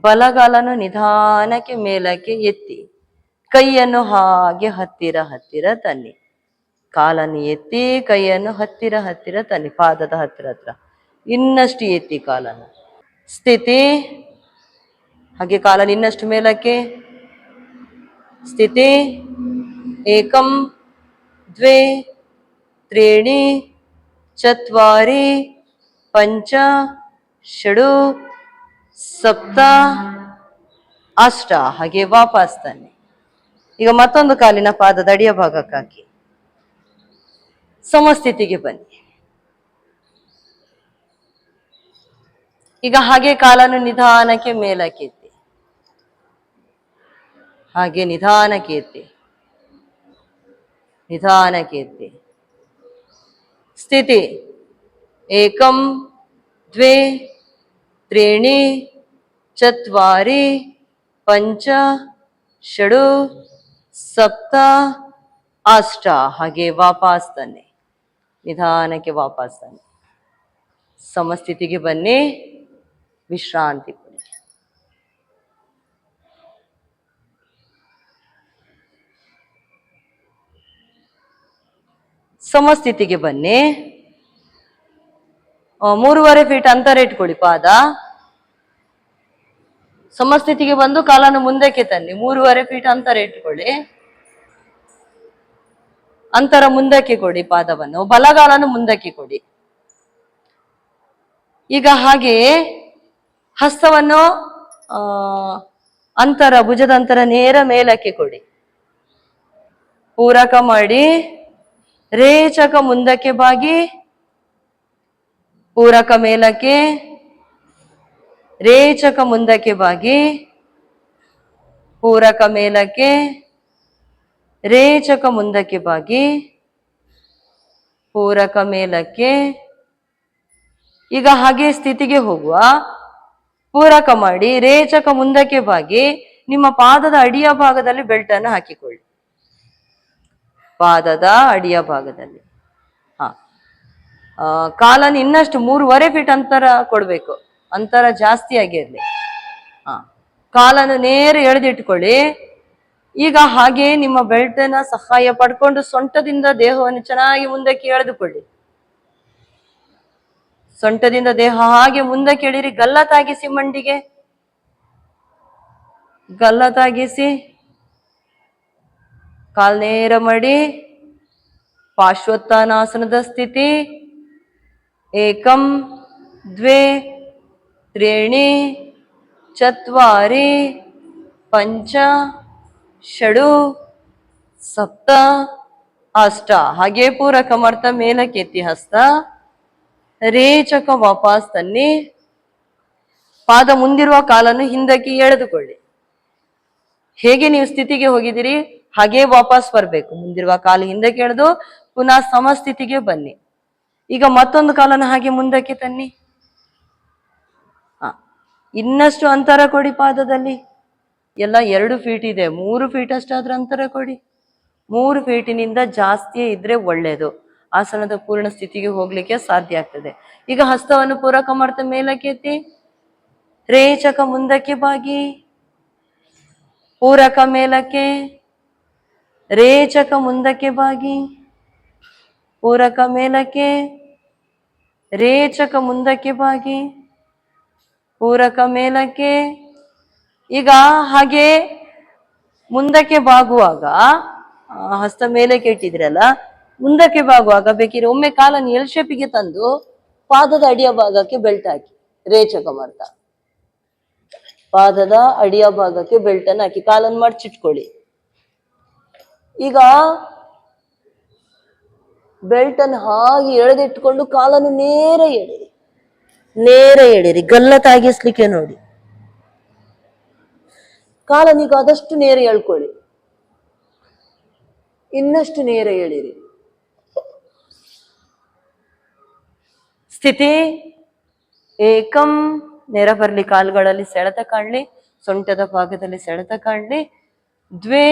ಬಲಗಾಲನ್ನು ನಿಧಾನಕ್ಕೆ ಮೇಲಕ್ಕೆ ಎತ್ತಿ. ಕೈಯನ್ನು ಹಾಗೆ ಹತ್ತಿರ ಹತ್ತಿರ ತನ್ನಿ. ಕಾಲನ್ನು ಎತ್ತಿ ಕೈಯನ್ನು ಹತ್ತಿರ ಹತ್ತಿರ ತನ್ನಿ. ಪಾದದ ಹತ್ತಿರ ಹತ್ರ ಇನ್ನಷ್ಟು ಎತ್ತಿ ಕಾಲನ್ನು. ಸ್ಥಿತಿ. ಹಾಗೆ ಕಾಲನ್ನು ಇನ್ನಷ್ಟು ಮೇಲಕ್ಕೆ. ಸ್ಥಿತಿ ಏಕಂ ದ್ವೇ ತ್ರೀಣಿ ಚತ್ವಾರಿ ಪಂಚ ಷಡು ಸಪ್ತ ಅಷ್ಟ. ಹಾಗೆ ವಾಪಸ್ ತನ್ನಿ. ಈಗ ಮತ್ತೊಂದು ಕಾಲಿನ ಪಾದದ ಅಡಿಯ ಭಾಗಕ್ಕೆ ಹಾಕಿ. ಸಮಸ್ಥಿತಿಗೆ ಬನ್ನಿ. ಈಗ ಹಾಗೆ ಕಾಲನ್ನು ನಿಧಾನಕ್ಕೆ ಮೇಲಕ್ಕೆ ಎತ್ತಿ. ಹಾಗೆ ನಿಧಾನಕ್ಕೆ ಎತ್ತಿ. ನಿಧಾನಕ್ಕೆ ಎತ್ತಿ. ಸ್ಥಿತಿ ಏಕಂ ದ್ವೇ ತ್ರೀಣಿ ಚತ್ವಾರಿ ಪಂಚ ಷಡು ಸಪ್ತ ಅಷ್ಟ. ಹಾಗೆ ವಾಪಸ್ ತನ್ನಿ. ನಿಧಾನಕ್ಕೆ ವಾಪಸ್ ತನ್ನಿ. ಸಮಸ್ಥಿತಿಗೆ ಬನ್ನಿ. ವಿಶ್ರಾಂತಿ ಕೊಡಿ. ಸಮಸ್ಥಿತಿಗೆ ಬನ್ನಿ. 3.5 ಫೀಟ್ ಅಂತರ ಇಟ್ಕೊಳ್ಳಿ. ಪಾದ ಸಮಸ್ಥಿತಿಗೆ ಬಂದು ಕಾಲನ್ನು ಮುಂದಕ್ಕೆ ತನ್ನಿ. 3.5 ಫೀಟ್ ಅಂತರ ಇಟ್ಕೊಳ್ಳಿ. ಅಂತರ ಮುಂದಕ್ಕೆ ಕೊಡಿ. ಪಾದವನ್ನು ಬಲಗಾಲನ್ನು ಮುಂದಕ್ಕೆ ಕೊಡಿ. ಈಗ ಹಾಗೆ ಹಸ್ತವನ್ನು ಅಂತರ ಭುಜದ ಅಂತರ ನೇರ ಮೇಲಕ್ಕೆ ಕೊಡಿ. ಪೂರಕ ಮಾಡಿ. ರೇಚಕ ಮುಂದಕ್ಕೆ ಬಾಗಿ. ಪೂರಕ ಮೇಲಕ್ಕೆ. ರೇಚಕ ಮುಂದಕ್ಕೆ ಬಾಗಿ. ಪೂರಕ ಮೇಲಕ್ಕೆ. ರೇಚಕ ಮುಂದಕ್ಕೆ ಬಾಗಿ. ಪೂರಕ ಮೇಲಕ್ಕೆ. ಈಗ ಹಾಗೆ ಸ್ಥಿತಿಗೆ ಹೋಗುವ. ಪೂರಕ ಮಾಡಿ. ರೇಚಕ ಮುಂದಕ್ಕೆ ಬಾಗಿ. ನಿಮ್ಮ ಪಾದದ ಅಡಿಯ ಭಾಗದಲ್ಲಿ ಬೆಲ್ಟ್ ಅನ್ನು ಹಾಕಿಕೊಳ್ಳಿ. ಪಾದದ ಅಡಿಯ ಭಾಗದಲ್ಲಿ. ಕಾಲನ್ನು ಇನ್ನಷ್ಟು 3.5 ಫೀಟ್ ಅಂತರ ಕೊಡ್ಬೇಕು. ಅಂತರ ಜಾಸ್ತಿ ಆಗಿರ್ಲಿ. ಕಾಲನ್ನು ನೇರ ಎಳೆದಿಟ್ಕೊಳ್ಳಿ. ಈಗ ಹಾಗೆ ನಿಮ್ಮ ಬೆಲ್ಟನ್ನ ಸಹಾಯ ಪಡ್ಕೊಂಡು ಸೊಂಟದಿಂದ ದೇಹವನ್ನು ಚೆನ್ನಾಗಿ ಮುಂದಕ್ಕೆ ಎಳೆದುಕೊಳ್ಳಿ. ಸೊಂಟದಿಂದ ದೇಹ ಹಾಗೆ ಮುಂದಕ್ಕೆ ಎಳಿರಿ, ಗಲ್ಲತಾಗಿಸಿ ಮಂಡಿಗೆ, ಗಲ್ಲತಾಗಿಸಿ ಕಾಲ್ ನೇರ ಮಾಡಿ ಪಾರ್ಶ್ವೋತ್ಥಾನಾಸನದ ಸ್ಥಿತಿ. ಏಕಂ ದ್ವೇ ತ್ರೀಣಿ ಚತ್ವಾರಿ ಪಂಚ ಷಡು ಸಪ್ತ ಅಷ್ಟ. ಹಾಗೆ ಪೂರಕ ಮಾಡ್ತಾ ಮೇಲಕ್ಕೆತ್ತಿ ಹಸ್ತ, ರೇಚಕ ವಾಪಸ್ ತನ್ನಿ. ಪಾದ ಮುಂದಿರುವ ಕಾಲನ್ನು ಹಿಂದಕ್ಕೆ ಎಳೆದುಕೊಳ್ಳಿ. ಹೇಗೆ ನೀವು ಸ್ಥಿತಿಗೆ ಹೋಗಿದ್ದೀರಿ ಹಾಗೆ ವಾಪಸ್ ಬರ್ಬೇಕು. ಮುಂದಿರುವ ಕಾಲು ಹಿಂದಕ್ಕೆ ಎಳೆದು ಪುನಃ ಸಮಸ್ಥಿತಿಗೆ ಬನ್ನಿ. ಈಗ ಮತ್ತೊಂದು ಕಾಲನ್ನು ಹಾಗೆ ಮುಂದಕ್ಕೆ ತನ್ನಿ. ಇನ್ನಷ್ಟು ಅಂತರ ಕೊಡಿ ಪಾದದಲ್ಲಿ. ಎಲ್ಲ 2 ಫೀಟ್ ಇದೆ, 3 ಫೀಟ್ ಅಷ್ಟಾದ್ರೂ ಅಂತರ ಕೊಡಿ. 3 ಫೀಟಿನಿಂದ ಜಾಸ್ತಿಯೇ ಇದ್ರೆ ಒಳ್ಳೆಯದು, ಆಸನದ ಪೂರ್ಣ ಸ್ಥಿತಿಗೆ ಹೋಗ್ಲಿಕ್ಕೆ ಸಾಧ್ಯ ಆಗ್ತದೆ. ಈಗ ಹಸ್ತವನ್ನು ಪೂರಕ ಮಾಡ್ತಾ ಮೇಲಕ್ಕೆ ಎತ್ತಿ, ರೇಚಕ ಮುಂದಕ್ಕೆ ಬಾಗಿ, ಪೂರಕ ಮೇಲಕ್ಕೆ, ರೇಚಕ ಮುಂದಕ್ಕೆ ಬಾಗಿ, ಪೂರಕ ಮೇಲಕ್ಕೆ, ರೇಚಕ ಮುಂದಕ್ಕೆ ಬಾಗಿ, ಪೂರಕ ಮೇಲಕ್ಕೆ. ಈಗ ಹಾಗೆ ಮುಂದಕ್ಕೆ ಬಾಗುವಾಗ ಹಸ್ತ ಮೇಲಕ್ಕೆ ಇಟ್ಟಿದ್ರಲ್ಲ, ಮುಂದಕ್ಕೆ ಬಾಗುವಾಗ ಬೇಕಿದ್ರೆ ಒಮ್ಮೆ ಕಾಲನ್ನು ಎಲ್ ಶೇಪಿಗೆ ತಂದು ಪಾದದ ಅಡಿಯ ಭಾಗಕ್ಕೆ ಬೆಲ್ಟ್ ಹಾಕಿ, ರೇಚಕ ಮಾಡ್ತಾ ಪಾದದ ಅಡಿಯ ಭಾಗಕ್ಕೆ ಬೆಲ್ಟ್ ಅನ್ನು ಹಾಕಿ ಕಾಲನ್ನು ಮಡಚಿಟ್ಕೊಳ್ಳಿ. ಈಗ ಬೆಲ್ಟ್ ಅನ್ನು ಹಾಗೆ ಎಳೆದಿಟ್ಕೊಂಡು ಕಾಲನ್ನು ನೇರ ಎಳಿರಿ, ನೇರ ಎಳಿರಿ, ಗಲ್ಲತಾಗಿಸ್ಲಿಕ್ಕೆ ನೋಡಿ. ಕಾಲನೀಗ ಆದಷ್ಟು ನೇರ ಎಳ್ಕೊಳ್ಳಿ, ಇನ್ನಷ್ಟು ನೇರ ಎಳಿರಿ. ಸ್ಥಿತಿ ಏಕಂ, ನೇರ ಬರ್ಲಿ, ಕಾಲುಗಳಲ್ಲಿ ಸೆಳೆತ ಕಾಣ್ಲಿ, ಸೊಂಟದ ಭಾಗದಲ್ಲಿ ಸೆಳೆತ ಕಾಣ್ಲಿ. ದ್ವೇ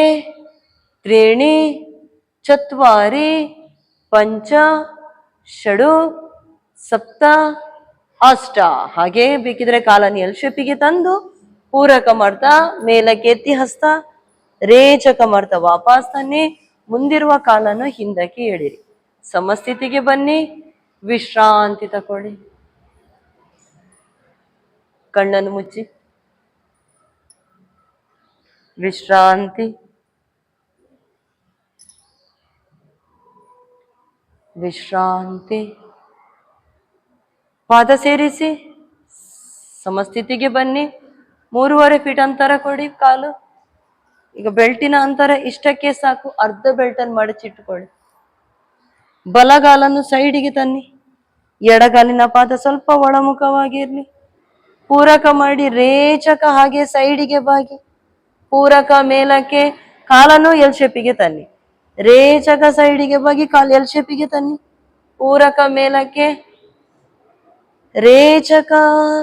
ತ್ರೀಣಿ ಚತ್ವಾರಿ ಪಂಚ ಷಡು ಸಪ್ತ ಅಷ್ಟ. ಹಾಗೆ ಬೇಕಿದ್ರೆ ಕಾಲನ್ನು ಎಲ್ ಶೇಪಿಗೆ ತಂದು ಪೂರಕ ಮಾಡ್ತಾ ಮೇಲಕ್ಕೆ ಎತ್ತಿ ಹಸ್ತ, ರೇಚಕ ಮಾಡ್ತಾ ವಾಪಸ್ ತನ್ನಿ. ಮುಂದಿರುವ ಕಾಲನ್ನು ಹಿಂದಕ್ಕೆ ಎಳಿರಿ, ಸಮಸ್ಥಿತಿಗೆ ಬನ್ನಿ, ವಿಶ್ರಾಂತಿ ತಕೊಳ್ಳಿ. ಕಣ್ಣನ್ನು ಮುಚ್ಚಿ ವಿಶ್ರಾಂತಿ, ವಿಶ್ರಾಂತಿ. ಪಾದ ಸೇರಿಸಿ ಸಮಸ್ಥಿತಿಗೆ ಬನ್ನಿ. 3.5 ಫೀಟ್ ಅಂತರ ಕೊಡಿ ಕಾಲು. ಈಗ ಬೆಲ್ಟಿನ ಅಂತರ ಇಷ್ಟಕ್ಕೆ ಸಾಕು, ಅರ್ಧ ಬೆಲ್ಟ್ ಅನ್ನು ಮಡಚಿಟ್ಟುಕೊಳ್ಳಿ. ಬಲಗಾಲನ್ನು ಸೈಡಿಗೆ ತನ್ನಿ, ಎಡಗಾಲಿನ ಪಾದ ಸ್ವಲ್ಪ ಒಳಮುಖವಾಗಿರ್ಲಿ. ಪೂರಕ ಮಾಡಿ ರೇಚಕ ಹಾಗೆ ಸೈಡಿಗೆ ಬಾಗಿ, ಪೂರಕ ಮೇಲಕ್ಕೆ, ಕಾಲನ್ನು ಎಲ್ ಶೇಪಿಗೆ ತನ್ನಿ, ರೇಚಕ ಸೈಡಿಗೆ ಬಾಗಿ ಕಾಲು ಎಲ್ ಶೇಪಿಗೆ ತನ್ನಿ, ಪೂರಕ ಮೇಲಕ್ಕೆ, ರೇಚಕ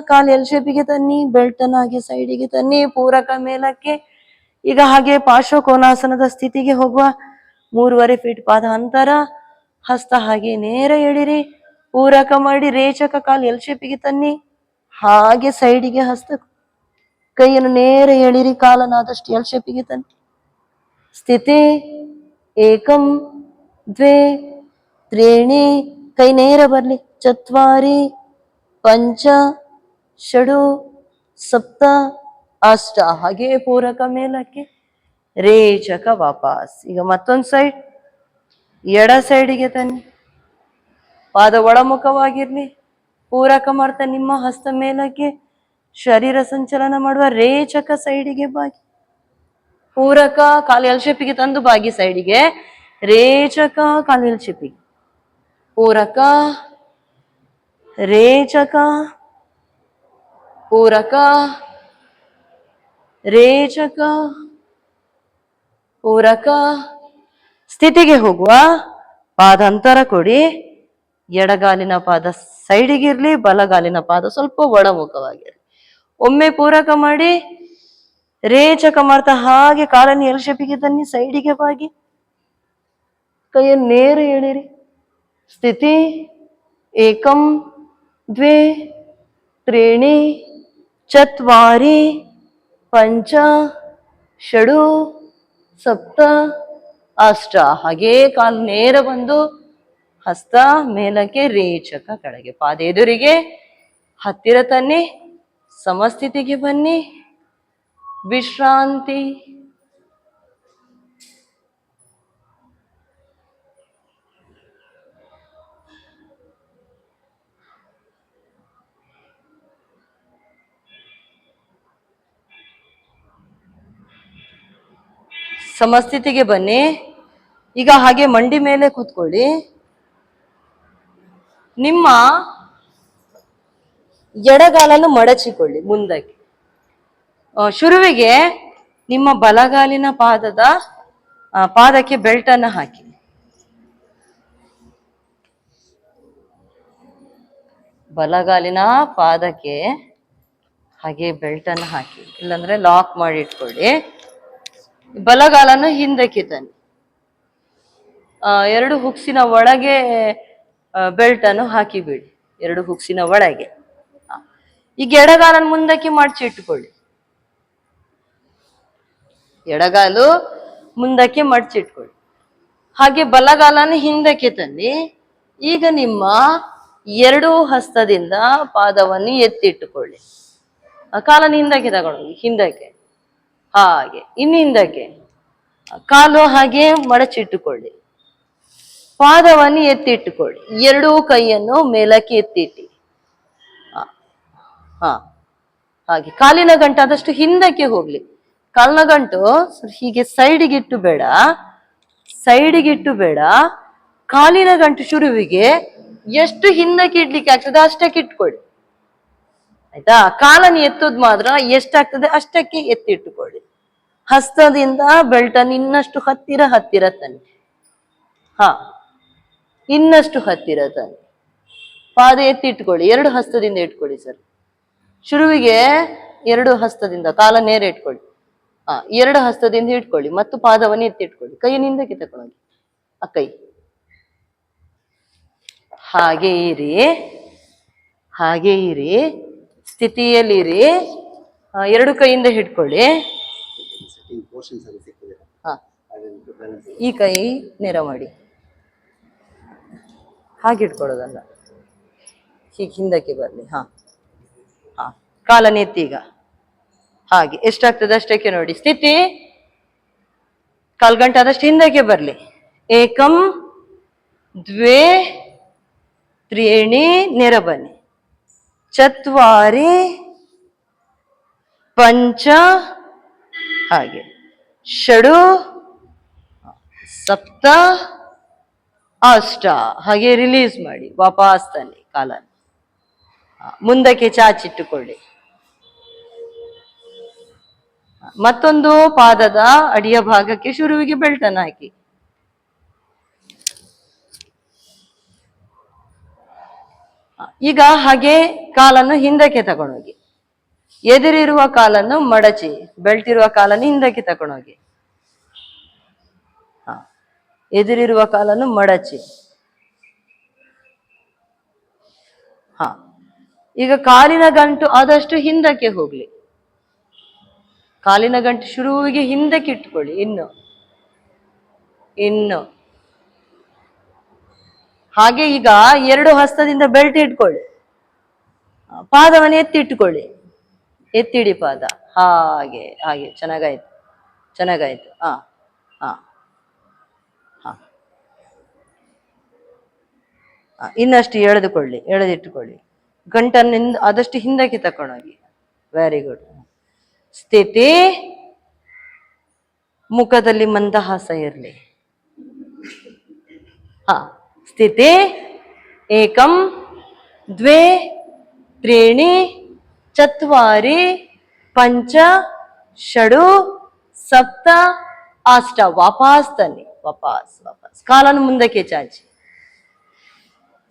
ಕಾಲು ಎಲ್ ಶೇಪಿಗೆ ತನ್ನಿ, ಬೆಲ್ಟ್ ಅನ್ನು ಹಾಗೆ ಸೈಡಿಗೆ ತನ್ನಿ, ಪೂರಕ ಮೇಲಕ್ಕೆ. ಈಗ ಹಾಗೆ ಪಾರ್ಶ್ವಕೋನಾಸನದ ಸ್ಥಿತಿಗೆ ಹೋಗುವ. 3.5 ಫೀಟ್ ಪಾದ ಅಂತರ, ಹಸ್ತ ಹಾಗೆ ನೇರ ಎಳಿರಿ, ಪೂರಕ ಮಾಡಿ ರೇಚಕ ಕಾಲು ಎಲ್ ಶೇಪಿಗೆ ತನ್ನಿ, ಹಾಗೆ ಸೈಡಿಗೆ ಹಸ್ತ, ಕೈಯನ್ನು ನೇರ ಎಳಿರಿ, ಕಾಲನ್ನಾದಷ್ಟು ಎಲ್ ಶೇಪಿಗೆ ತನ್ನಿ. ಸ್ಥಿತಿ ಏಕಂ ದ್ವೇ ತ್ರೀಣಿ, ಕೈ ನೇರ ಬರ್ಲಿ, ಚತ್ವಾರಿ ಪಂಚ ಷಡು ಸಪ್ತ ಅಷ್ಟ. ಹಾಗೆ ಪೂರಕ ಮೇಲಕ್ಕೆ, ರೇಚಕ ವಾಪಸ್. ಈಗ ಮತ್ತೊಂದು ಸೈಡ್, ಎಡ ಸೈಡಿಗೆ ತನ್ನಿ, ಪಾದ ಒಳಮುಖವಾಗಿರ್ಲಿ. ಪೂರಕ ಮಾಡ್ತಾ ನಿಮ್ಮ ಹಸ್ತ ಮೇಲಕ್ಕೆ, ಶರೀರ ಸಂಚಲನ ಮಾಡುವ, ರೇಚಕ ಸೈಡಿಗೆ ಬಾಗಿ, ಪೂರಕ ಕಾಲು ಎಲ್ ಶೇಪಿಗೆ ತಂದು ಬಾಗಿ ಸೈಡಿಗೆ, ರೇಚಕ ಕಾಲು ಎಲ್ ಶೇಪಿಗೆ, ಪೂರಕ ರೇಚಕ, ಪೂರಕ ರೇಚಕ, ಪೂರಕ. ಸ್ಥಿತಿಗೆ ಹೋಗುವ. ಪಾದ ಅಂತರ ಕೊಡಿ, ಎಡಗಾಲಿನ ಪಾದ ಸೈಡಿಗಿರ್ಲಿ, ಬಲಗಾಲಿನ ಪಾದ ಸ್ವಲ್ಪ ಒಳಮುಖವಾಗಿರ್ಲಿ. ಒಮ್ಮೆ ಪೂರಕ ಮಾಡಿ ರೇಚಕ ಮಾಡ್ತಾ ಹಾಗೆ ಕಾಲನ್ನು ಎಲ್ ಶೇಪಿಗೆ ತನ್ನಿ, ಸೈಡಿಗೆ ಬಾಗಿ, ಕೈಯನ್ನು ನೇರ ಎಳಿರಿ. ಸ್ಥಿತಿ ಏಕಂ ದ್ವೇ ತ್ರೀಣಿ ಚತ್ವಾರಿ ಪಂಚ ಷಡು ಸಪ್ತ ಅಷ್ಟ. ಹಾಗೇ ಕಾಲು ನೇರ ಬಂದು ಹಸ್ತ ಮೇಲಕ್ಕೆ, ರೇಚಕ ಕೆಳಗೆ, ಪಾದ ಎದುರಿಗೆ, ಹತ್ತಿರ ತನ್ನಿ, ಸಮಸ್ಥಿತಿಗೆ ಬನ್ನಿ, ವಿಶ್ರಾಂತಿ. ಸಮಸ್ಥಿತಿಗೆ ಬನ್ನಿ. ಈಗ ಹಾಗೆ ಮಂಡಿ ಮೇಲೆ ಕೂತ್ಕೊಳ್ಳಿ. ನಿಮ್ಮ ಎಡಗಾಲನ್ನು ಮಡಚಿಕೊಳ್ಳಿ ಮುಂದಕ್ಕೆ. ಶುರುವಿಗೆ ನಿಮ್ಮ ಬಲಗಾಲಿನ ಪಾದಕ್ಕೆ ಬೆಲ್ಟ್ ಅನ್ನು ಹಾಕಿ. ಬಲಗಾಲಿನ ಪಾದಕ್ಕೆ ಹಾಗೆ ಬೆಲ್ಟ್ ಅನ್ನು ಹಾಕಿ, ಇಲ್ಲಾಂದ್ರೆ ಲಾಕ್ ಮಾಡಿ ಇಟ್ಕೊಳ್ಳಿ. ಬಲಗಾಲನ್ನು ಹಿಂದಕ್ಕೆ ತನ್ನಿ. ಎರಡು ಹುಕ್ಸಿನ ಒಳಗೆ ಬೆಲ್ಟ್ ಅನ್ನು ಹಾಕಿ ಬಿಡಿ, ಎರಡು ಹುಕ್ಸಿನ ಒಳಗೆ. ಈಗ ಎಡಗಾಲನ್ನು ಮುಂದಕ್ಕೆ ಮಡಚಿ ಇಟ್ಕೊಳ್ಳಿ. ಎಡಗಾಲು ಮುಂದಕ್ಕೆ ಮಡಚಿಟ್ಕೊಳ್ಳಿ. ಹಾಗೆ ಬಲಗಾಲನ್ನು ಹಿಂದಕ್ಕೆ ತನ್ನಿ. ಈಗ ನಿಮ್ಮ ಎರಡು ಹಸ್ತದಿಂದ ಪಾದವನ್ನು ಎತ್ತಿಟ್ಟುಕೊಳ್ಳಿ. ಕಾಲನ್ನು ಹಿಂದಕ್ಕೆ ತಗೊಂಡು ಹಿಂದಕ್ಕೆ, ಹಾಗೆ ಇನ್ನು ಹಿಂದಕ್ಕೆ, ಕಾಲು ಹಾಗೆ ಮಡಚಿಟ್ಟುಕೊಳ್ಳಿ. ಪಾದವನ್ನು ಎತ್ತಿಟ್ಟುಕೊಳ್ಳಿ. ಎರಡೂ ಕೈಯನ್ನು ಮೇಲಕ್ಕೆ ಎತ್ತಿಟ್ಟಿ. ಹಾಗೆ ಕಾಲಿನ ಗಂಟು ಆದಷ್ಟು ಹಿಂದಕ್ಕೆ ಹೋಗ್ಲಿ. ಕಾಲಿನ ಗಂಟು ಹೀಗೆ ಸೈಡಿಗಿಟ್ಟು ಬೇಡ. ಕಾಲಿನ ಗಂಟು ಶುರುವಿಗೆ ಎಷ್ಟು ಹಿಂದಕ್ಕೆ ಇಡ್ಲಿಕ್ಕೆ ಆಗ್ತದೆ ಅಷ್ಟಕ್ಕೆ ಇಟ್ಕೊಳ್ಳಿ, ಆಯ್ತಾ. ಕಾಲನ್ನು ಎತ್ತೋದು ಮಾತ್ರ ಎಷ್ಟಾಗ್ತದೆ ಅಷ್ಟಕ್ಕೆ ಎತ್ತಿಟ್ಟುಕೊಳ್ಳಿ. ಹಸ್ತದಿಂದ ಬೆಲ್ಟನ್ನು ಇನ್ನಷ್ಟು ಹತ್ತಿರ ತನ್ನಿ. ಇನ್ನಷ್ಟು ಹತ್ತಿರ ತನ್ನಿ. ಪಾದ ಎತ್ತಿಟ್ಕೊಳ್ಳಿ. ಎರಡು ಹಸ್ತದಿಂದ ಇಟ್ಕೊಳ್ಳಿ ಸರ್. ಶುರುವಿಗೆ ಎರಡು ಹಸ್ತದಿಂದ ಕಾಲ ನೇರ ಇಟ್ಕೊಳ್ಳಿ. ಎರಡು ಹಸ್ತದಿಂದ ಇಟ್ಕೊಳ್ಳಿ ಮತ್ತು ಪಾದವನ್ನು ಎತ್ತಿಟ್ಕೊಳ್ಳಿ. ಕೈಯನ್ನು ಹಿಂದಕ್ಕೆ ತಕೊಳ್ಳಿ. ಆ ಕೈ ಹಾಗೆ ಇರಿ, ಸ್ಥಿತಿಯಲ್ಲಿರಿ. ಎರಡು ಕೈಯಿಂದ ಹಿಡ್ಕೊಳ್ಳಿ. ಈ ಕೈ ನೇರ ಮಾಡಿ, ಹಾಗೆ ಇಟ್ಕೊಳ್ಳೋದಲ್ಲ, ಹೀಗೆ ಹಿಂದಕ್ಕೆ ಬರಲಿ. ಕಾಲನ್ನು ಎತ್ತಿ. ಈಗ ಹಾಗೆ ಎಷ್ಟಾಗ್ತದೆ ಅಷ್ಟಕ್ಕೆ ನೋಡಿ. ಸ್ಥಿತಿ ಕಾಲ್ಗಂಟೆ ಆದಷ್ಟು ಹಿಂದಕ್ಕೆ ಬರಲಿ. ಏಕಂ ದ್ವೇ ತ್ರೀಣಿ, ನೇರ ಬನ್ನಿ. ಚತ್ವಾರಿ ಪಂಚ, ಹಾಗೆ ಷಡು ಸಪ್ತ ಅಷ್ಟ, ಹಾಗೆ ರಿಲೀಸ್ ಮಾಡಿ ವಾಪಸ್ ತನ್ನಿ. ಕಾಲನ್ನು ಮುಂದಕ್ಕೆ ಚಾಚಿಟ್ಟುಕೊಳ್ಳಿ. ಮತ್ತೊಂದು ಪಾದದ ಅಡಿಯ ಭಾಗಕ್ಕೆ ಶುರುವಿಗೆ ಬೆಲ್ಟ್ ಅನ್ನು ಹಾಕಿ. ಈಗ ಹಾಗೆ ಕಾಲನ್ನು ಹಿಂದಕ್ಕೆ ತಗೊಂಡೋಗಿ. ಎದುರಿರುವ ಕಾಲನ್ನು ಮಡಚಿ, ಬೆಲ್ಟ್ ಇರುವ ಕಾಲನ್ನು ಹಿಂದಕ್ಕೆ ತಗೊಂಡೋಗಿ. ಎದುರಿರುವ ಕಾಲನ್ನು ಮಡಚಿ. ಈಗ ಕಾಲಿನ ಗಂಟು ಆದಷ್ಟು ಹಿಂದಕ್ಕೆ ಹೋಗ್ಲಿ. ಕಾಲಿನ ಗಂಟು ಶುರುವಿಗೆ ಹಿಂದಕ್ಕೆ ಇಟ್ಕೊಳ್ಳಿ. ಇನ್ನು ಹಾಗೆ ಈಗ ಎರಡು ಹಸ್ತದಿಂದ ಬೆಲ್ಟ್ ಇಟ್ಕೊಳ್ಳಿ. ಪಾದವನ್ನು ಎತ್ತಿಟ್ಟುಕೊಳ್ಳಿ. ಎತ್ತಿಡಿ ಪಾದ. ಹಾಗೆ ಚೆನ್ನಾಗಾಯ್ತು. ಇನ್ನಷ್ಟು ಎಳೆದಿಟ್ಟುಕೊಳ್ಳಿ. ಗಂಟನ್ನಿಂದ ಆದಷ್ಟು ಹಿಂದಕ್ಕೆ ತಕೊಂಡೋಗಿ. Very good. ಸ್ಥಿತಿ, ಮುಖದಲ್ಲಿ ಮಂದಹಾಸ ಇರಲಿ. ಸ್ಥಿತಿ ಏಕಂ ದ್ವೇ ತ್ರೀಣಿ ಚತ್ವಾರಿ ಪಂಚ ಷಡು ಸಪ್ತ ಅಷ್ಟ. ವಾಪಸ್ ತನ್ನಿ. ವಾಪಸ್. ಕಾಲನ್ನು ಮುಂದಕ್ಕೆ ಚಾಚಿ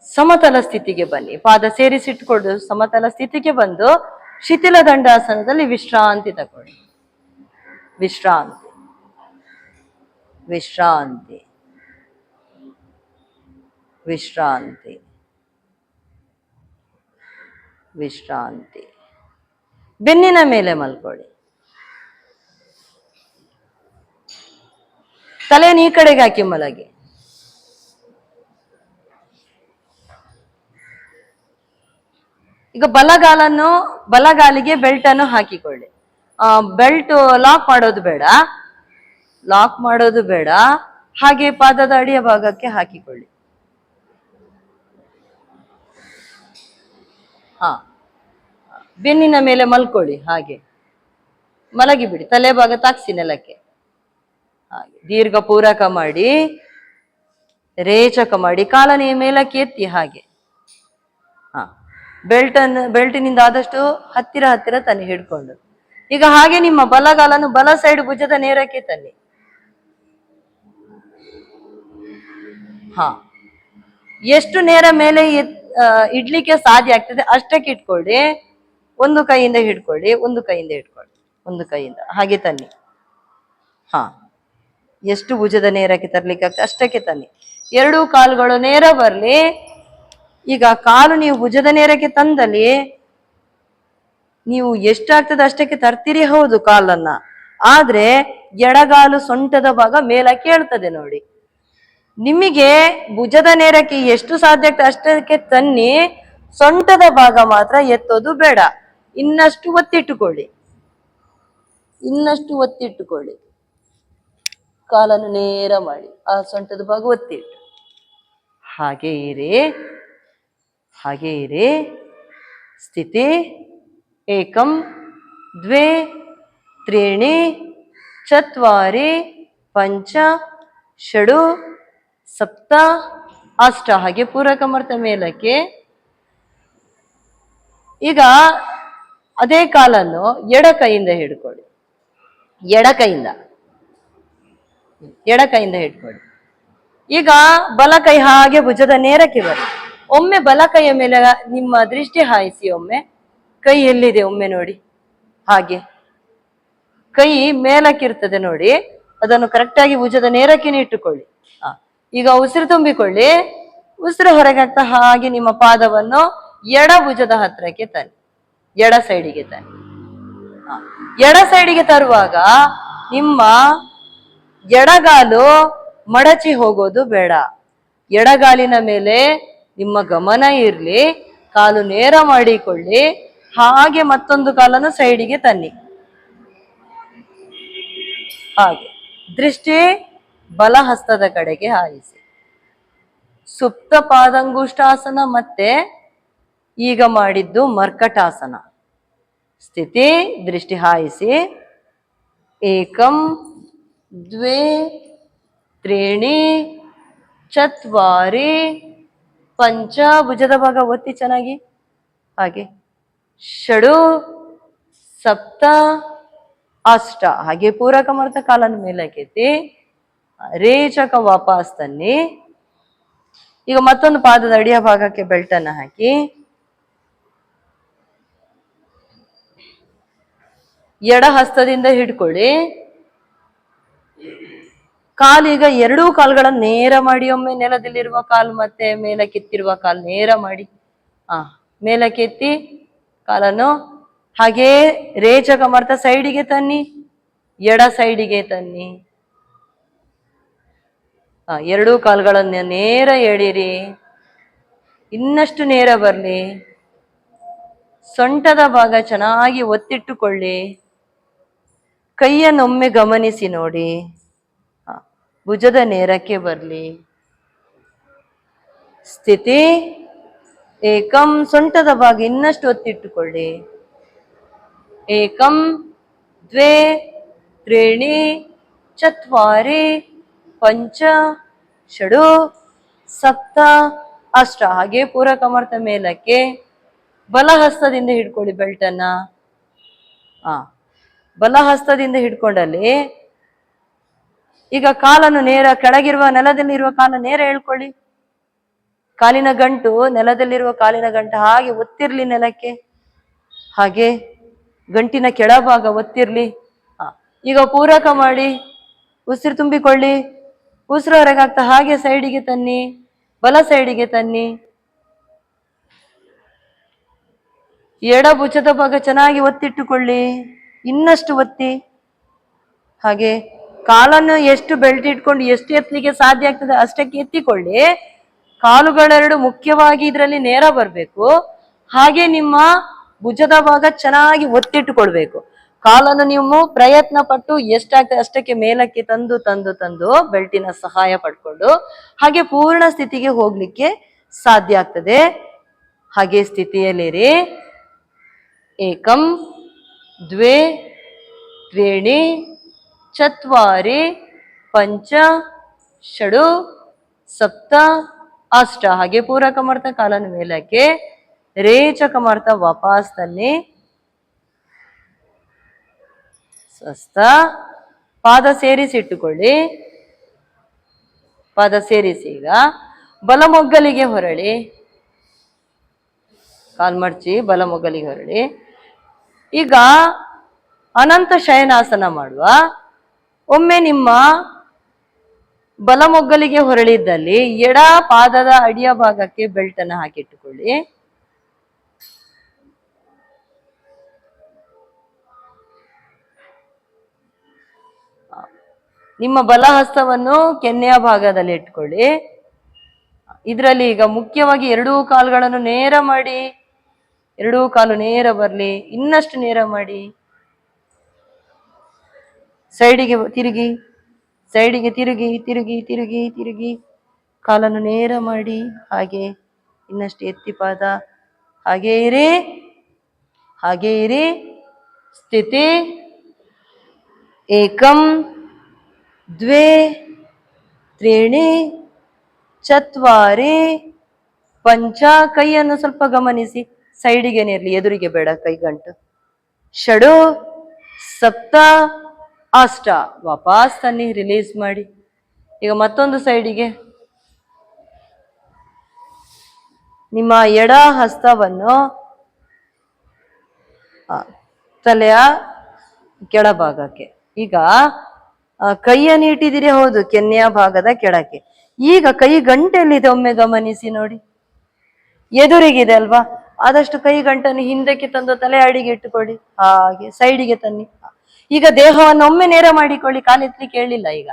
ಸಮತಲ ಸ್ಥಿತಿಗೆ ಬನ್ನಿ. ಪಾದ ಸೇರಿಸಿಟ್ಕೊಂಡು ಸಮತಲ ಸ್ಥಿತಿಗೆ ಬಂದು ಶಿಥಿಲ ದಂಡಾಸನದಲ್ಲಿ ವಿಶ್ರಾಂತಿ ತಗೊಳ್ಳಿ. ವಿಶ್ರಾಂತಿ. ಬೆನ್ನಿನ ಮೇಲೆ ಮಲ್ಕೊಳ್ಳಿ. ತಲೆಯನ್ನು ಈ ಕಡೆಗೆ ಹಾಕಿ ಮಲಗಿ. ಈಗ ಬಲಗಾಲಿಗೆ ಬೆಲ್ಟ್ ಅನ್ನು ಹಾಕಿಕೊಳ್ಳಿ. ಬೆಲ್ಟ್ ಲಾಕ್ ಮಾಡೋದು ಬೇಡ. ಹಾಗೆ ಪಾದದ ಅಡಿಯ ಭಾಗಕ್ಕೆ ಹಾಕಿಕೊಳ್ಳಿ. ಹಾ, ಬೆನ್ನಿನ ಮೇಲೆ ಮಲ್ಕೊಳ್ಳಿ. ಹಾಗೆ ಮಲಗಿ ಬಿಡಿ, ತಲೆ ಭಾಗ ತಾಕ್ಸಿ ನೆಲಕ್ಕೆ. ಹಾಗೆ ದೀರ್ಘ ಪೂರಕ ಮಾಡಿ, ರೇಚಕ ಮಾಡಿ, ಕಾಲನೆಯ ಮೇಲಕ್ಕೆ ಎತ್ತಿ. ಹಾಗೆ ಹಾ, ಬೆಲ್ಟಿನಿಂದ ಆದಷ್ಟು ಹತ್ತಿರ ತನ್ನಿ ಹಿಡ್ಕೊಂಡು. ಈಗ ಹಾಗೆ ನಿಮ್ಮ ಬಲಗಾಲನ್ನು ಬಲ ಸೈಡ್ ಭುಜದ ನೇರಕ್ಕೆ ತನ್ನಿ. ಹಾ, ಎಷ್ಟು ನೇರ ಮೇಲೆ ಇಡ್ಲಿಕ್ಕೆ ಸಾಧ್ಯ ಆಗ್ತದೆ ಅಷ್ಟಕ್ಕೆ ಇಟ್ಕೊಳ್ಳಿ. ಒಂದು ಕೈಯಿಂದ ಹಿಡ್ಕೊಳ್ಳಿ, ಒಂದು ಕೈಯಿಂದ ಹಾಗೆ ತನ್ನಿ. ಹಾ, ಎಷ್ಟು ಭುಜದ ನೇರಕ್ಕೆ ತರ್ಲಿಕ್ಕೆ ಆಗ್ತದೆ ಅಷ್ಟಕ್ಕೆ ತನ್ನಿ. ಎರಡೂ ಕಾಲುಗಳು ನೇರ ಬರ್ಲಿ. ಈಗ ಕಾಲು ನೀವು ಭುಜದ ನೇರಕ್ಕೆ ತಂದಲ್ಲಿ ನೀವು ಎಷ್ಟಾಗ್ತದೆ ಅಷ್ಟಕ್ಕೆ ತರ್ತೀರಿ, ಹೌದು ಕಾಲನ್ನ. ಆದ್ರೆ ಎಡಗಾಲು ಸೊಂಟದ ಭಾಗ ಮೇಲಕ್ಕೆ ಹೇಳ್ತದೆ ನೋಡಿ. ನಿಮಗೆ ಭುಜದ ನೇರಕ್ಕೆ ಎಷ್ಟು ಸಾಧ್ಯ ಆಗ್ತದೆ ಅಷ್ಟಕ್ಕೆ ತನ್ನಿ. ಸೊಂಟದ ಭಾಗ ಮಾತ್ರ ಎತ್ತೋದು ಬೇಡ. ಇನ್ನಷ್ಟು ಒತ್ತಿಟ್ಟುಕೊಳ್ಳಿ. ಕಾಲನ್ನು ನೇರ ಮಾಡಿ ಆ ಸೊಂಟದ ಭಾಗ ಒತ್ತಿಟ್ಟು ಹಾಗೆ ಇರಿ. ಸ್ಥಿತಿ ಏಕಂ ದ್ವೇ ತ್ರೀಣಿ ಚತ್ವಾರಿ ಪಂಚ ಷಡು ಸಪ್ತ ಅಷ್ಟ. ಹಾಗೆ ಪೂರಕ ಮರ್ತ ಮೇಲಕ್ಕೆ. ಈಗ ಅದೇ ಕಾಲನ್ನು ಎಡ ಕೈಯಿಂದ ಹಿಡ್ಕೊಳ್ಳಿ. ಈಗ ಬಲ ಕೈ ಹಾಗೆ ಭುಜದ ನೇರಕ್ಕೆ ಬರಲಿ. ಒಮ್ಮೆ ಬಲ ಕೈಯ ಮೇಲೆ ನಿಮ್ಮ ದೃಷ್ಟಿ ಹಾಯಿಸಿ. ಒಮ್ಮೆ ಕೈ ಎಲ್ಲಿದೆ ಒಮ್ಮೆ ನೋಡಿ. ಹಾಗೆ ಕೈ ಮೇಲಕ್ಕಿರ್ತದೆ ನೋಡಿ, ಅದನ್ನು ಕರೆಕ್ಟ್ ಆಗಿ ಭುಜದ ನೇರಕ್ಕೆ ಇಟ್ಟುಕೊಳ್ಳಿ. ಈಗ ಉಸಿರು ತುಂಬಿಕೊಳ್ಳಿ. ಉಸಿರು ಹೊರಗೆ ಹಾಕ್ತಾ ಹಾಗೆ ನಿಮ್ಮ ಪಾದವನ್ನು ಎಡ ಭುಜದ ಹತ್ರಕ್ಕೆ ತನ್ನಿ, ಎಡ ಸೈಡಿಗೆ ತನ್ನಿ. ಎಡ ಸೈಡಿಗೆ ತರುವಾಗ ನಿಮ್ಮ ಎಡಗಾಲು ಮಡಚಿ ಹೋಗೋದು ಬೇಡ. ಎಡಗಾಲಿನ ಮೇಲೆ ನಿಮ್ಮ ಗಮನ ಇರ್ಲಿ. ಕಾಲು ನೇರ ಮಾಡಿಕೊಳ್ಳಿ. ಹಾಗೆ ಮತ್ತೊಂದು ಕಾಲನ್ನು ಸೈಡಿಗೆ ತನ್ನಿ. ಹಾಗೆ ದೃಷ್ಟಿ ಬಲಹಸ್ತದ ಕಡೆಗೆ ಹಾಯಿಸಿ. ಸುಪ್ತ ಪಾದಂಗುಷ್ಟಾಸನ ಮತ್ತೆ ಈಗ ಮಾಡಿದ್ದು ಮರ್ಕಟಾಸನ. ಸ್ಥಿತಿ ದೃಷ್ಟಿ ಹಾಯಿಸಿ. ಏಕಂ ದ್ವೇ ತ್ರೀಣಿ ಚತ್ವಾರಿ ಪಂಚ, ಭುಜದ ಭಾಗ ಒತ್ತಿ ಚೆನ್ನಾಗಿ. ಹಾಗೆ ಷಡು ಸಪ್ತ ಅಷ್ಟ. ಹಾಗೆ ಪೂರಕ ಮರ್ತ ಕಾಲನ್ನು ಮೇಲಕ್ಕೆತ್ತಿ ರೇಚಕ ವಾಪಸ್ ತನ್ನಿ. ಈಗ ಮತ್ತೊಂದು ಪಾದದ ಅಡಿಯ ಭಾಗಕ್ಕೆ ಬೆಲ್ಟ್ ಅನ್ನು ಹಾಕಿ ಎಡ ಹಸ್ತದಿಂದ ಹಿಡ್ಕೊಳ್ಳಿ. ಕಾಲೀಗ ಎರಡೂ ಕಾಲುಗಳನ್ನು ನೇರ ಮಾಡಿ. ಒಮ್ಮೆ ನೆಲದಲ್ಲಿರುವ ಕಾಲು ಮತ್ತೆ ಮೇಲಕ್ಕೆತ್ತಿರುವ ಕಾಲು ನೇರ ಮಾಡಿ. ಮೇಲಕ್ಕೆತ್ತಿ ಕಾಲನ್ನು ಹಾಗೇ ರೇಚಕ ಮರ್ತ ಸೈಡಿಗೆ ತನ್ನಿ, ಎಡ ಸೈಡಿಗೆ ತನ್ನಿ. ಎರಡೂ ಕಾಲುಗಳನ್ನು ನೇರ ಎಳಿರಿ. ಇನ್ನಷ್ಟು ನೇರ ಬರ್ಲಿ. ಸೊಂಟದ ಭಾಗ ಚೆನ್ನಾಗಿ ಒತ್ತಿಟ್ಟುಕೊಳ್ಳಿ. ಕೈಯನ್ನೊಮ್ಮೆ ಗಮನಿಸಿ ನೋಡಿ. ಭುಜದ ನೇರಕ್ಕೆ ಬರ್ಲಿ. ಸ್ಥಿತಿ ಏಕಂ, ಸೊಂಟದ ಭಾಗ ಇನ್ನಷ್ಟು ಒತ್ತಿಟ್ಟುಕೊಳ್ಳಿ. ಏಕಂ ದ್ವೇ ತ್ರೀಣಿ ಚತ್ವಾರಿ ಪಂಚ ಷಡು ಸಪ್ತ ಅಷ್ಟ. ಹಾಗೆ ಪೂರಕ ಮರ್ತ ಮೇಲಕ್ಕೆ ಬಲಹಸ್ತದಿಂದ ಹಿಡ್ಕೊಳ್ಳಿ ಬೆಲ್ಟನ್ನ. ಬಲಹಸ್ತದಿಂದ ಹಿಡ್ಕೊಂಡಲ್ಲಿ ಈಗ ಕಾಲನ್ನು ನೇರ, ಕೆಳಗಿರುವ ನೆಲದಲ್ಲಿರುವ ಕಾಲನ್ನು ನೇರ ಹೇಳ್ಕೊಳ್ಳಿ. ಕಾಲಿನ ಗಂಟು ನೆಲದಲ್ಲಿರುವ ಕಾಲಿನ ಗಂಟು ಹಾಗೆ ಒತ್ತಿರ್ಲಿ ನೆಲಕ್ಕೆ. ಹಾಗೆ ಗಂಟಿನ ಕೆಳಭಾಗ ಒತ್ತಿರ್ಲಿ. ಈಗ ಪೂರಕ ಮಾಡಿ ಉಸಿರು ತುಂಬಿಕೊಳ್ಳಿ. ಉಸಿರು ಹೊರಗಾಗ್ತಾ ಹಾಗೆ ಸೈಡಿಗೆ ತನ್ನಿ, ಬಲ ಸೈಡಿಗೆ ತನ್ನಿ. ಎಡ ಭುಜದ ಭಾಗ ಚೆನ್ನಾಗಿ ಒತ್ತಿಟ್ಟುಕೊಳ್ಳಿ. ಇನ್ನಷ್ಟು ಒತ್ತಿ. ಹಾಗೆ ಕಾಲನ್ನು ಎಷ್ಟು ಬೆಲ್ಟ್ ಇಟ್ಕೊಂಡು ಎಷ್ಟು ಎತ್ತಲಿಕ್ಕೆ ಸಾಧ್ಯ ಆಗ್ತದೆ ಅಷ್ಟಕ್ಕೆ ಎತ್ತಿಕೊಳ್ಳಿ. ಕಾಲುಗಳೆರಡು ಮುಖ್ಯವಾಗಿ ಇದರಲ್ಲಿ ನೇರ ಬರಬೇಕು. ಹಾಗೆ ನಿಮ್ಮ ಭುಜದ ಭಾಗ ಚೆನ್ನಾಗಿ ಒತ್ತಿಟ್ಟುಕೊಳ್ಬೇಕು. ಕಾಲನ್ನು ನೀವು ಪ್ರಯತ್ನ ಪಟ್ಟು ಎಷ್ಟಾಗ್ತದೆ ಅಷ್ಟಕ್ಕೆ ಮೇಲಕ್ಕೆ ತಂದು ತಂದು ತಂದು ಬೆಲ್ಟಿನ ಸಹಾಯ ಪಡ್ಕೊಂಡು ಹಾಗೆ ಪೂರ್ಣ ಸ್ಥಿತಿಗೆ ಹೋಗ್ಲಿಕ್ಕೆ ಸಾಧ್ಯ ಆಗ್ತದೆ. ಹಾಗೆ ಸ್ಥಿತಿಯಲ್ಲಿರಿ. ಏಕಂ ದ್ವೇ ತ್ರೀಣಿ ಚತ್ವಾರಿ ಪಂಚ ಷಡು ಸಪ್ತ ಅಷ್ಟ. ಹಾಗೆ ಪೂರಕ ಮಾಡ್ತಾ ಕಾಲನ್ನು ಮೇಲಕ್ಕೆ, ರೇಚಕ ಮಾಡ್ತಾ ವಾಪಸ್ ತನ್ನಿ. ಸ್ವಸ್ಥ. ಪಾದ ಸೇರಿಸಿಟ್ಟುಕೊಳ್ಳಿ. ಪಾದ ಸೇರಿಸಿ ಈಗ ಬಲಮೊಗ್ಗಲಿಗೆ ಹೊರಳಿ. ಕಾಲ್ಮಡ್ಚಿ ಬಲಮೊಗ್ಗಲಿಗೆ ಹೊರಳಿ. ಈಗ ಅನಂತ ಶಯನಾಸನ ಮಾಡುವ. ಒಮ್ಮೆ ನಿಮ್ಮ ಬಲಮೊಗ್ಗಲಿಗೆ ಹೊರಳಿದ್ದಲ್ಲಿ ಎಡ ಪಾದದ ಅಡಿಯ ಭಾಗಕ್ಕೆ ಬೆಲ್ಟ್ ಅನ್ನು ಹಾಕಿಟ್ಟುಕೊಳ್ಳಿ. ನಿಮ್ಮ ಬಲಹಸ್ತವನ್ನು ಕೆನ್ನೆಯ ಭಾಗದಲ್ಲಿ ಇಟ್ಕೊಳ್ಳಿ. ಇದರಲ್ಲಿ ಈಗ ಮುಖ್ಯವಾಗಿ ಎರಡೂ ಕಾಲುಗಳನ್ನು ನೇರ ಮಾಡಿ. ಎರಡೂ ಕಾಲು ನೇರ ಬರಲಿ. ಇನ್ನಷ್ಟು ನೇರ ಮಾಡಿ. ಸೈಡಿಗೆ ತಿರುಗಿ, ಸೈಡಿಗೆ ತಿರುಗಿ ತಿರುಗಿ ತಿರುಗಿ ತಿರುಗಿ ಕಾಲನ್ನು ನೇರ ಮಾಡಿ. ಹಾಗೆ ಇನ್ನಷ್ಟು ಎತ್ತಿ ಪಾದ. ಹಾಗೇ ಇರಿ, ಹಾಗೇ ಇರಿ. ಸ್ಥಿತಿ. ಏಕಂ ದ್ವೇ ತ್ರೀಣಿ ಚತ್ವಾರಿ ಪಂಚ. ಕೈಯನ್ನು ಸ್ವಲ್ಪ ಗಮನಿಸಿ, ಸೈಡಿಗೆನೆ ಇರಲಿ, ಎದುರಿಗೆ ಬೇಡ ಕೈ ಗಂಟು. ಷಡು ಸಪ್ತ ಅಷ್ಟ. ವಾಪಸ್ ತನ್ನಿ, ರಿಲೀಸ್ ಮಾಡಿ. ಈಗ ಮತ್ತೊಂದು ಸೈಡಿಗೆ. ನಿಮ್ಮ ಎಡ ಹಸ್ತವನ್ನು ತಲೆಯ ಕೆಳಭಾಗಕ್ಕೆ. ಈಗ ಕೈಯನ್ನು ಇಟ್ಟಿದ್ದೀರಿ, ಹೌದು, ಕೆನ್ನೆಯ ಭಾಗದ ಕೆಳಕ್ಕೆ. ಈಗ ಕೈ ಗಂಟೆಯಲ್ಲಿದೆ, ಒಮ್ಮೆ ಗಮನಿಸಿ ನೋಡಿ. ಎದುರಿಗಿದೆ ಅಲ್ವಾ, ಆದಷ್ಟು ಕೈ ಗಂಟನ್ನು ಹಿಂದಕ್ಕೆ ತಂದು ತಲೆ ಅಡಿಗೆ ಇಟ್ಟುಕೊಳ್ಳಿ. ಹಾಗೆ ಸೈಡಿಗೆ ತನ್ನಿ. ಈಗ ದೇಹವನ್ನು ಒಮ್ಮೆ ನೇರ ಮಾಡಿಕೊಳ್ಳಿ. ಕಾಲೆತ್ತಲಿಕ್ಕೆ ಹೇಳಿಲ್ಲ. ಈಗ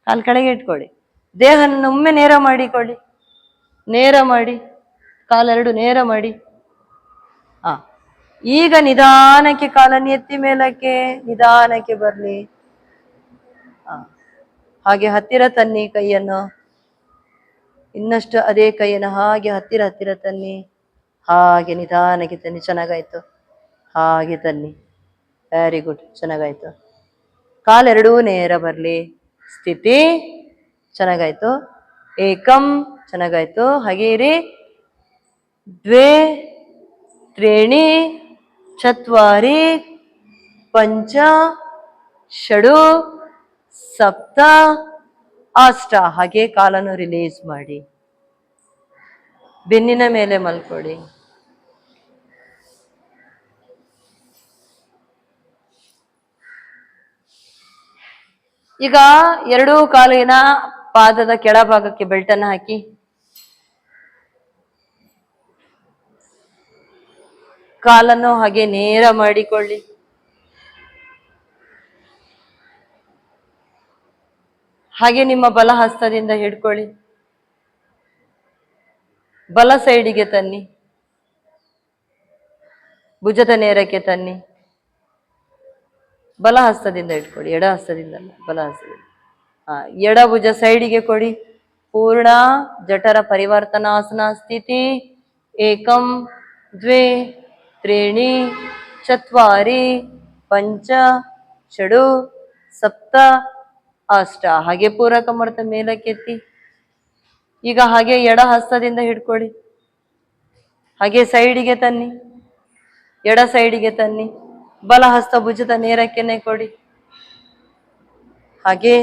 ಕಾಲು ಕೆಳಗೆ ಇಟ್ಕೊಳ್ಳಿ. ದೇಹವನ್ನು ಒಮ್ಮೆ ನೇರ ಮಾಡಿಕೊಳ್ಳಿ. ನೇರ ಮಾಡಿ, ಕಾಲೆರಡು ನೇರ ಮಾಡಿ. ಈಗ ನಿಧಾನಕ್ಕೆ ಕಾಲನ್ನು ಎತ್ತಿ ಮೇಲಕ್ಕೆ, ನಿಧಾನಕ್ಕೆ ಬರ್ಲಿ. ಹಾಗೆ ಹತ್ತಿರ ತನ್ನಿ ಕೈಯನ್ನು. ಇನ್ನಷ್ಟು ಅದೇ ಕೈಯನ್ನು ಹಾಗೆ ಹತ್ತಿರ ಹತ್ತಿರ ತನ್ನಿ. ಹಾಗೆ ನಿಧಾನಕ್ಕೆ ತನ್ನಿ. ಚೆನ್ನಾಗಾಯ್ತು. ಹಾಗೆ ತನ್ನಿ. ವೆರಿ ಗುಡ್, ಚೆನ್ನಾಗಾಯ್ತು. ಕಾಲೆರಡೂ ನೇರ ಬರಲಿ. ಸ್ಥಿತಿ. ಚೆನ್ನಾಗಾಯ್ತು. ಏಕಂ. ಚೆನ್ನಾಗಾಯ್ತು. ಹಾಗೆ ಇರಿ. ದ್ವೇ ತ್ರೀಣಿ ಚತ್ವಾರಿ ಪಂಚ ಷಡು ಸಪ್ತ ಅಷ್ಟ. ಹಾಗೆ ಕಾಲನ್ನು ರಿಲೀಸ್ ಮಾಡಿ. ಬೆನ್ನಿನ ಮೇಲೆ ಮಲ್ಕೊಳ್ಳಿ. ಈಗ ಎರಡೂ ಕಾಲಿನ ಪಾದದ ಕೆಳಭಾಗಕ್ಕೆ ಬೆಲ್ಟ್ ಅನ್ನು ಹಾಕಿ. ಕಾಲನ್ನು ಹಾಗೆ ನೇರ ಮಾಡಿಕೊಳ್ಳಿ. ಹಾಗೆ ನಿಮ್ಮ ಬಲ ಹಸ್ತದಿಂದ ಹಿಡ್ಕೊಳ್ಳಿ. ಬಲ ಸೈಡಿಗೆ ತನ್ನಿ. ಭುಜದ ನೇರಕ್ಕೆ ತನ್ನಿ. ಬಲ ಹಸ್ತದಿಂದ ಇಟ್ಕೊಳ್ಳಿ, ಎಡ ಹಸ್ತದಿಂದ ಅಲ್ಲ, ಬಲ ಹಸ್ತದಿಂದ. ಎಡ ಭುಜ ಸೈಡಿಗೆ ಕೊಡಿ. ಪೂರ್ಣ ಜಠರ ಪರಿವರ್ತನಾಸನ ಸ್ಥಿತಿ. ಏಕಂ ದ್ವೇ ತ್ರೀಣಿ ಚತ್ವಾರಿ ಪಂಚ ಷಡು ಸಪ್ತ ಅಷ್ಟ. ಹಾಗೆ ಪೂರಕ ಮಾಡ್ತಾ ಮೇಲಕ್ಕೆತ್ತಿ. ಈಗ ಹಾಗೆ ಎಡ ಹಸ್ತದಿಂದ ಹಿಡ್ಕೊಳ್ಳಿ. ಹಾಗೆ ಸೈಡಿಗೆ ತನ್ನಿ. ಎಡ ಸೈಡಿಗೆ ತನ್ನಿ. ಬಲ ಹಸ್ತ ಭುಜದ ನೇರಕ್ಕೆನೆ ಕೊಡಿ. ಹಾಗೆ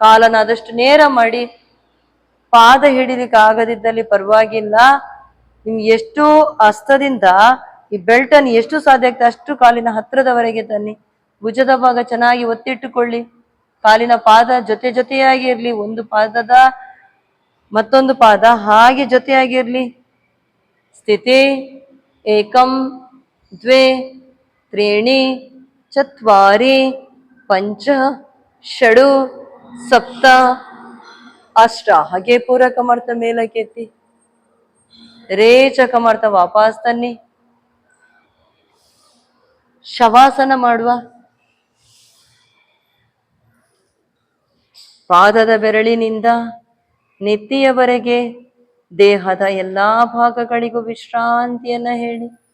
ಕಾಲನ್ನು ಆದಷ್ಟು ನೇರ ಮಾಡಿ. ಪಾದ ಹಿಡಿಲಿಕ್ಕೆ ಆಗದಿದ್ದಲ್ಲಿ ಪರವಾಗಿಲ್ಲ. ನಿಮ್ಗೆ ಎಷ್ಟು ಹಸ್ತದಿಂದ ಈ ಬೆಲ್ಟ್ ಅನ್ನು ಎಷ್ಟು ಸಾಧ್ಯ ಆಗ್ತದೆ ಅಷ್ಟು ಕಾಲಿನ ಹತ್ತಿರದವರೆಗೆ ತನ್ನಿ. ಭುಜದ ಭಾಗ ಚೆನ್ನಾಗಿ ಒತ್ತಿಟ್ಟುಕೊಳ್ಳಿ. ಕಾಲಿನ ಪಾದ ಜೊತೆ ಜೊತೆಯಾಗಿ ಇರ್ಲಿ. ಒಂದು ಪಾದದ ಮತ್ತೊಂದು ಪಾದ ಹಾಗೆ ಜೊತೆಯಾಗಿರ್ಲಿ. ಸ್ಥಿತಿ. ಏಕಂ ದ್ವೇ ತ್ರೀಣಿ ಚತ್ವಾರಿ ಪಂಚ ಷಡು ಸಪ್ತ ಅಷ್ಟ. ಹಾಗೆ ಪೂರಕ ಮಾಡ್ತಾ ಮೇಲಕ್ಕೆತ್ತಿ. ರೇಚಕ ಮಾಡ್ತಾ ವಾಪಸ್ ತನ್ನಿ. ಶವಾಸನ ಮಾಡುವ. ಪಾದದ ಬೆರಳಿನಿಂದ ನೆತ್ತಿಯವರೆಗೆ ದೇಹದ ಎಲ್ಲಾ ಭಾಗಗಳಿಗೂ ವಿಶ್ರಾಂತಿಯನ್ನ ಹೇಳಿ.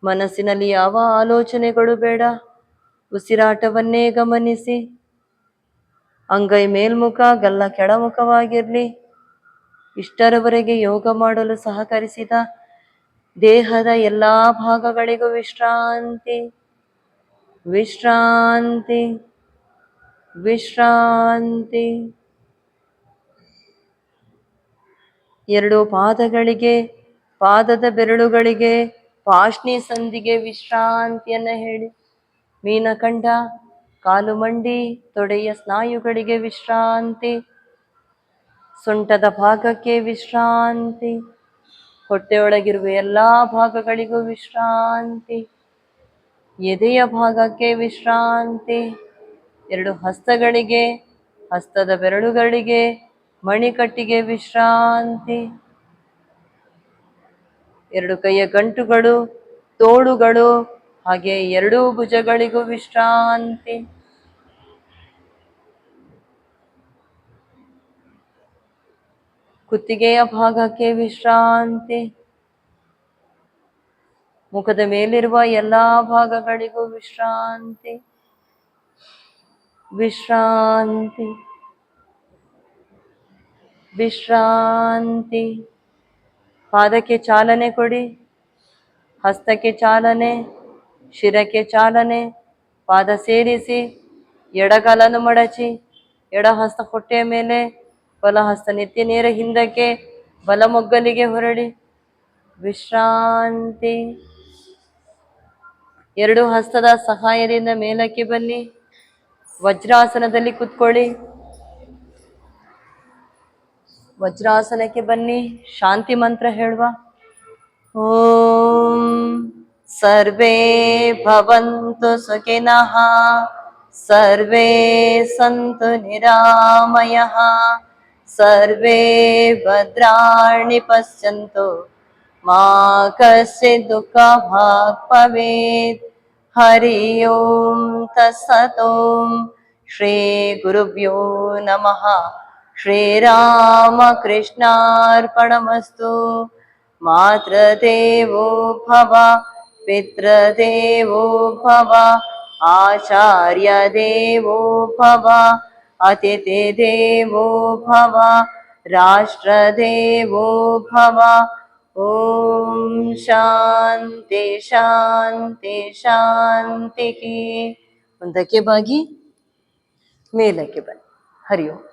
ಮನಸ್ಸಿನಲ್ಲಿ ಯಾವ ಆಲೋಚನೆಗಳು ಬೇಡ, ಉಸಿರಾಟವನ್ನೇ ಗಮನಿಸಿ. ಅಂಗೈ ಮೇಲ್ಮುಖ, ಗಲ್ಲ ಕೆಳಮುಖವಾಗಿರ್ಲಿ. ಇಷ್ಟರವರೆಗೆ ಯೋಗ ಮಾಡಲು ಸಹಕರಿಸಿದ ದೇಹದ ಎಲ್ಲಾ ಭಾಗಗಳಿಗೂ ವಿಶ್ರಾಂತಿ, ವಿಶ್ರಾಂತಿ, ವಿಶ್ರಾಂತಿ. ಎರಡು ಪಾದಗಳಿಗೆ, ಪಾದದ ಬೆರಳುಗಳಿಗೆ, ಪಾಶ್ನಿ ಸಂಧಿಗೆ ವಿಶ್ರಾಂತಿಯನ್ನ ಹೇಳಿ. ಮೀನಖಂಡ, ಕಾಲು ಮಂಡಿ, ತೊಡೆಯ ಸ್ನಾಯುಗಳಿಗೆ ವಿಶ್ರಾಂತಿ. ಸೊಂಟದ ಭಾಗಕ್ಕೆ ವಿಶ್ರಾಂತಿ. ಹೊಟ್ಟೆಯೊಳಗಿರುವ ಎಲ್ಲಾ ಭಾಗಗಳಿಗೂ ವಿಶ್ರಾಂತಿ. ಎದೆಯ ಭಾಗಕ್ಕೆ ವಿಶ್ರಾಂತಿ. ಎರಡು ಹಸ್ತಗಳಿಗೆ, ಹಸ್ತದ ಬೆರಳುಗಳಿಗೆ, ಮಣಿಕಟ್ಟಿಗೆ ವಿಶ್ರಾಂತಿ. ಎರಡು ಕೈಯ ಗಂಟುಗಳು, ತೋಳುಗಳು, ಹಾಗೆ ಎರಡೂ ಭುಜಗಳಿಗೂ ವಿಶ್ರಾಂತಿ. ಕುತ್ತಿಗೆಯ ಭಾಗಕ್ಕೆ ವಿಶ್ರಾಂತಿ. ಮುಖದ ಮೇಲಿರುವ ಎಲ್ಲಾ ಭಾಗಗಳಿಗೂ ವಿಶ್ರಾಂತಿ, ವಿಶ್ರಾಂತಿ, ವಿಶ್ರಾಂತಿ. ಪಾದಕ್ಕೆ ಚಾಲನೆ ಕೊಡಿ, ಹಸ್ತಕ್ಕೆ ಚಾಲನೆ, ಶಿರಕ್ಕೆ ಚಾಲನೆ. ಪಾದ ಸೇರಿಸಿ, ಎಡಗಾಲನ್ನು ಮಡಚಿ, ಎಡ ಹಸ್ತ ಹೊಟ್ಟೆಯ ಮೇಲೆ, ಬಲ ಹಸ್ತ ನೆತ್ತಿ ನೇರ ಹಿಂದಕ್ಕೆ, ಬಲ ಮೊಗ್ಗಲಿಗೆ ಹೊರಳಿ. ವಿಶ್ರಾಂತಿ. ಎರಡು ಹಸ್ತದ ಸಹಾಯದಿಂದ ಮೇಲಕ್ಕೆ ಬನ್ನಿ. ವಜ್ರಾಸನದಲ್ಲಿ ಕೂತ್ಕೊಳ್ಳಿ. ವಜ್ರಾಸನಕ್ಕೆ ಬನ್ನಿ. ಶಾಂತಿ ಮಂತ್ರ ಹೇಳುವ. ಓಂ ಸರ್ವೇ ಭವಂತು ಸುಖಿನಃ, ಸರ್ವೇ ಸಂತು ನಿರಾಮಯಃ, ಸರ್ವೇ ಭದ್ರಾಣಿ ಪಶ್ಯಂತು, ಮಾ ಕಶ್ಚಿತ್ ದುಃಖಭಾಗ್ ಭವೇತ್. ಹರಿ ಓಂ ತತ್ಸತ್. ಓಂ ಶ್ರೀ ಗುರುಭ್ಯೋ ನಮಃ. ಶ್ರೀರಾಮಕೃಷ್ಣಾರ್ಪಣಮಸ್ತು. ಮಾತೃದೇವೋ ಭವ, ಪಿತೃದೇವೋ ಭವ, ಆಚಾರ್ಯ ದೇವೋ ಭವ, ಅತಿಥಿ ದೇವೋ ಭವ, ರಾಷ್ಟ್ರದೇವೋ ಭವ. ಓಂ ಶಾಂತಿ ಶಾಂತಿ ಶಾಂತಿ. ಮುಂದಕ್ಕೆ ಬಾಗಿ, ಮೇಲಕ್ಕೆ ಬನ್ನಿ. ಹರಿ ಓಂ.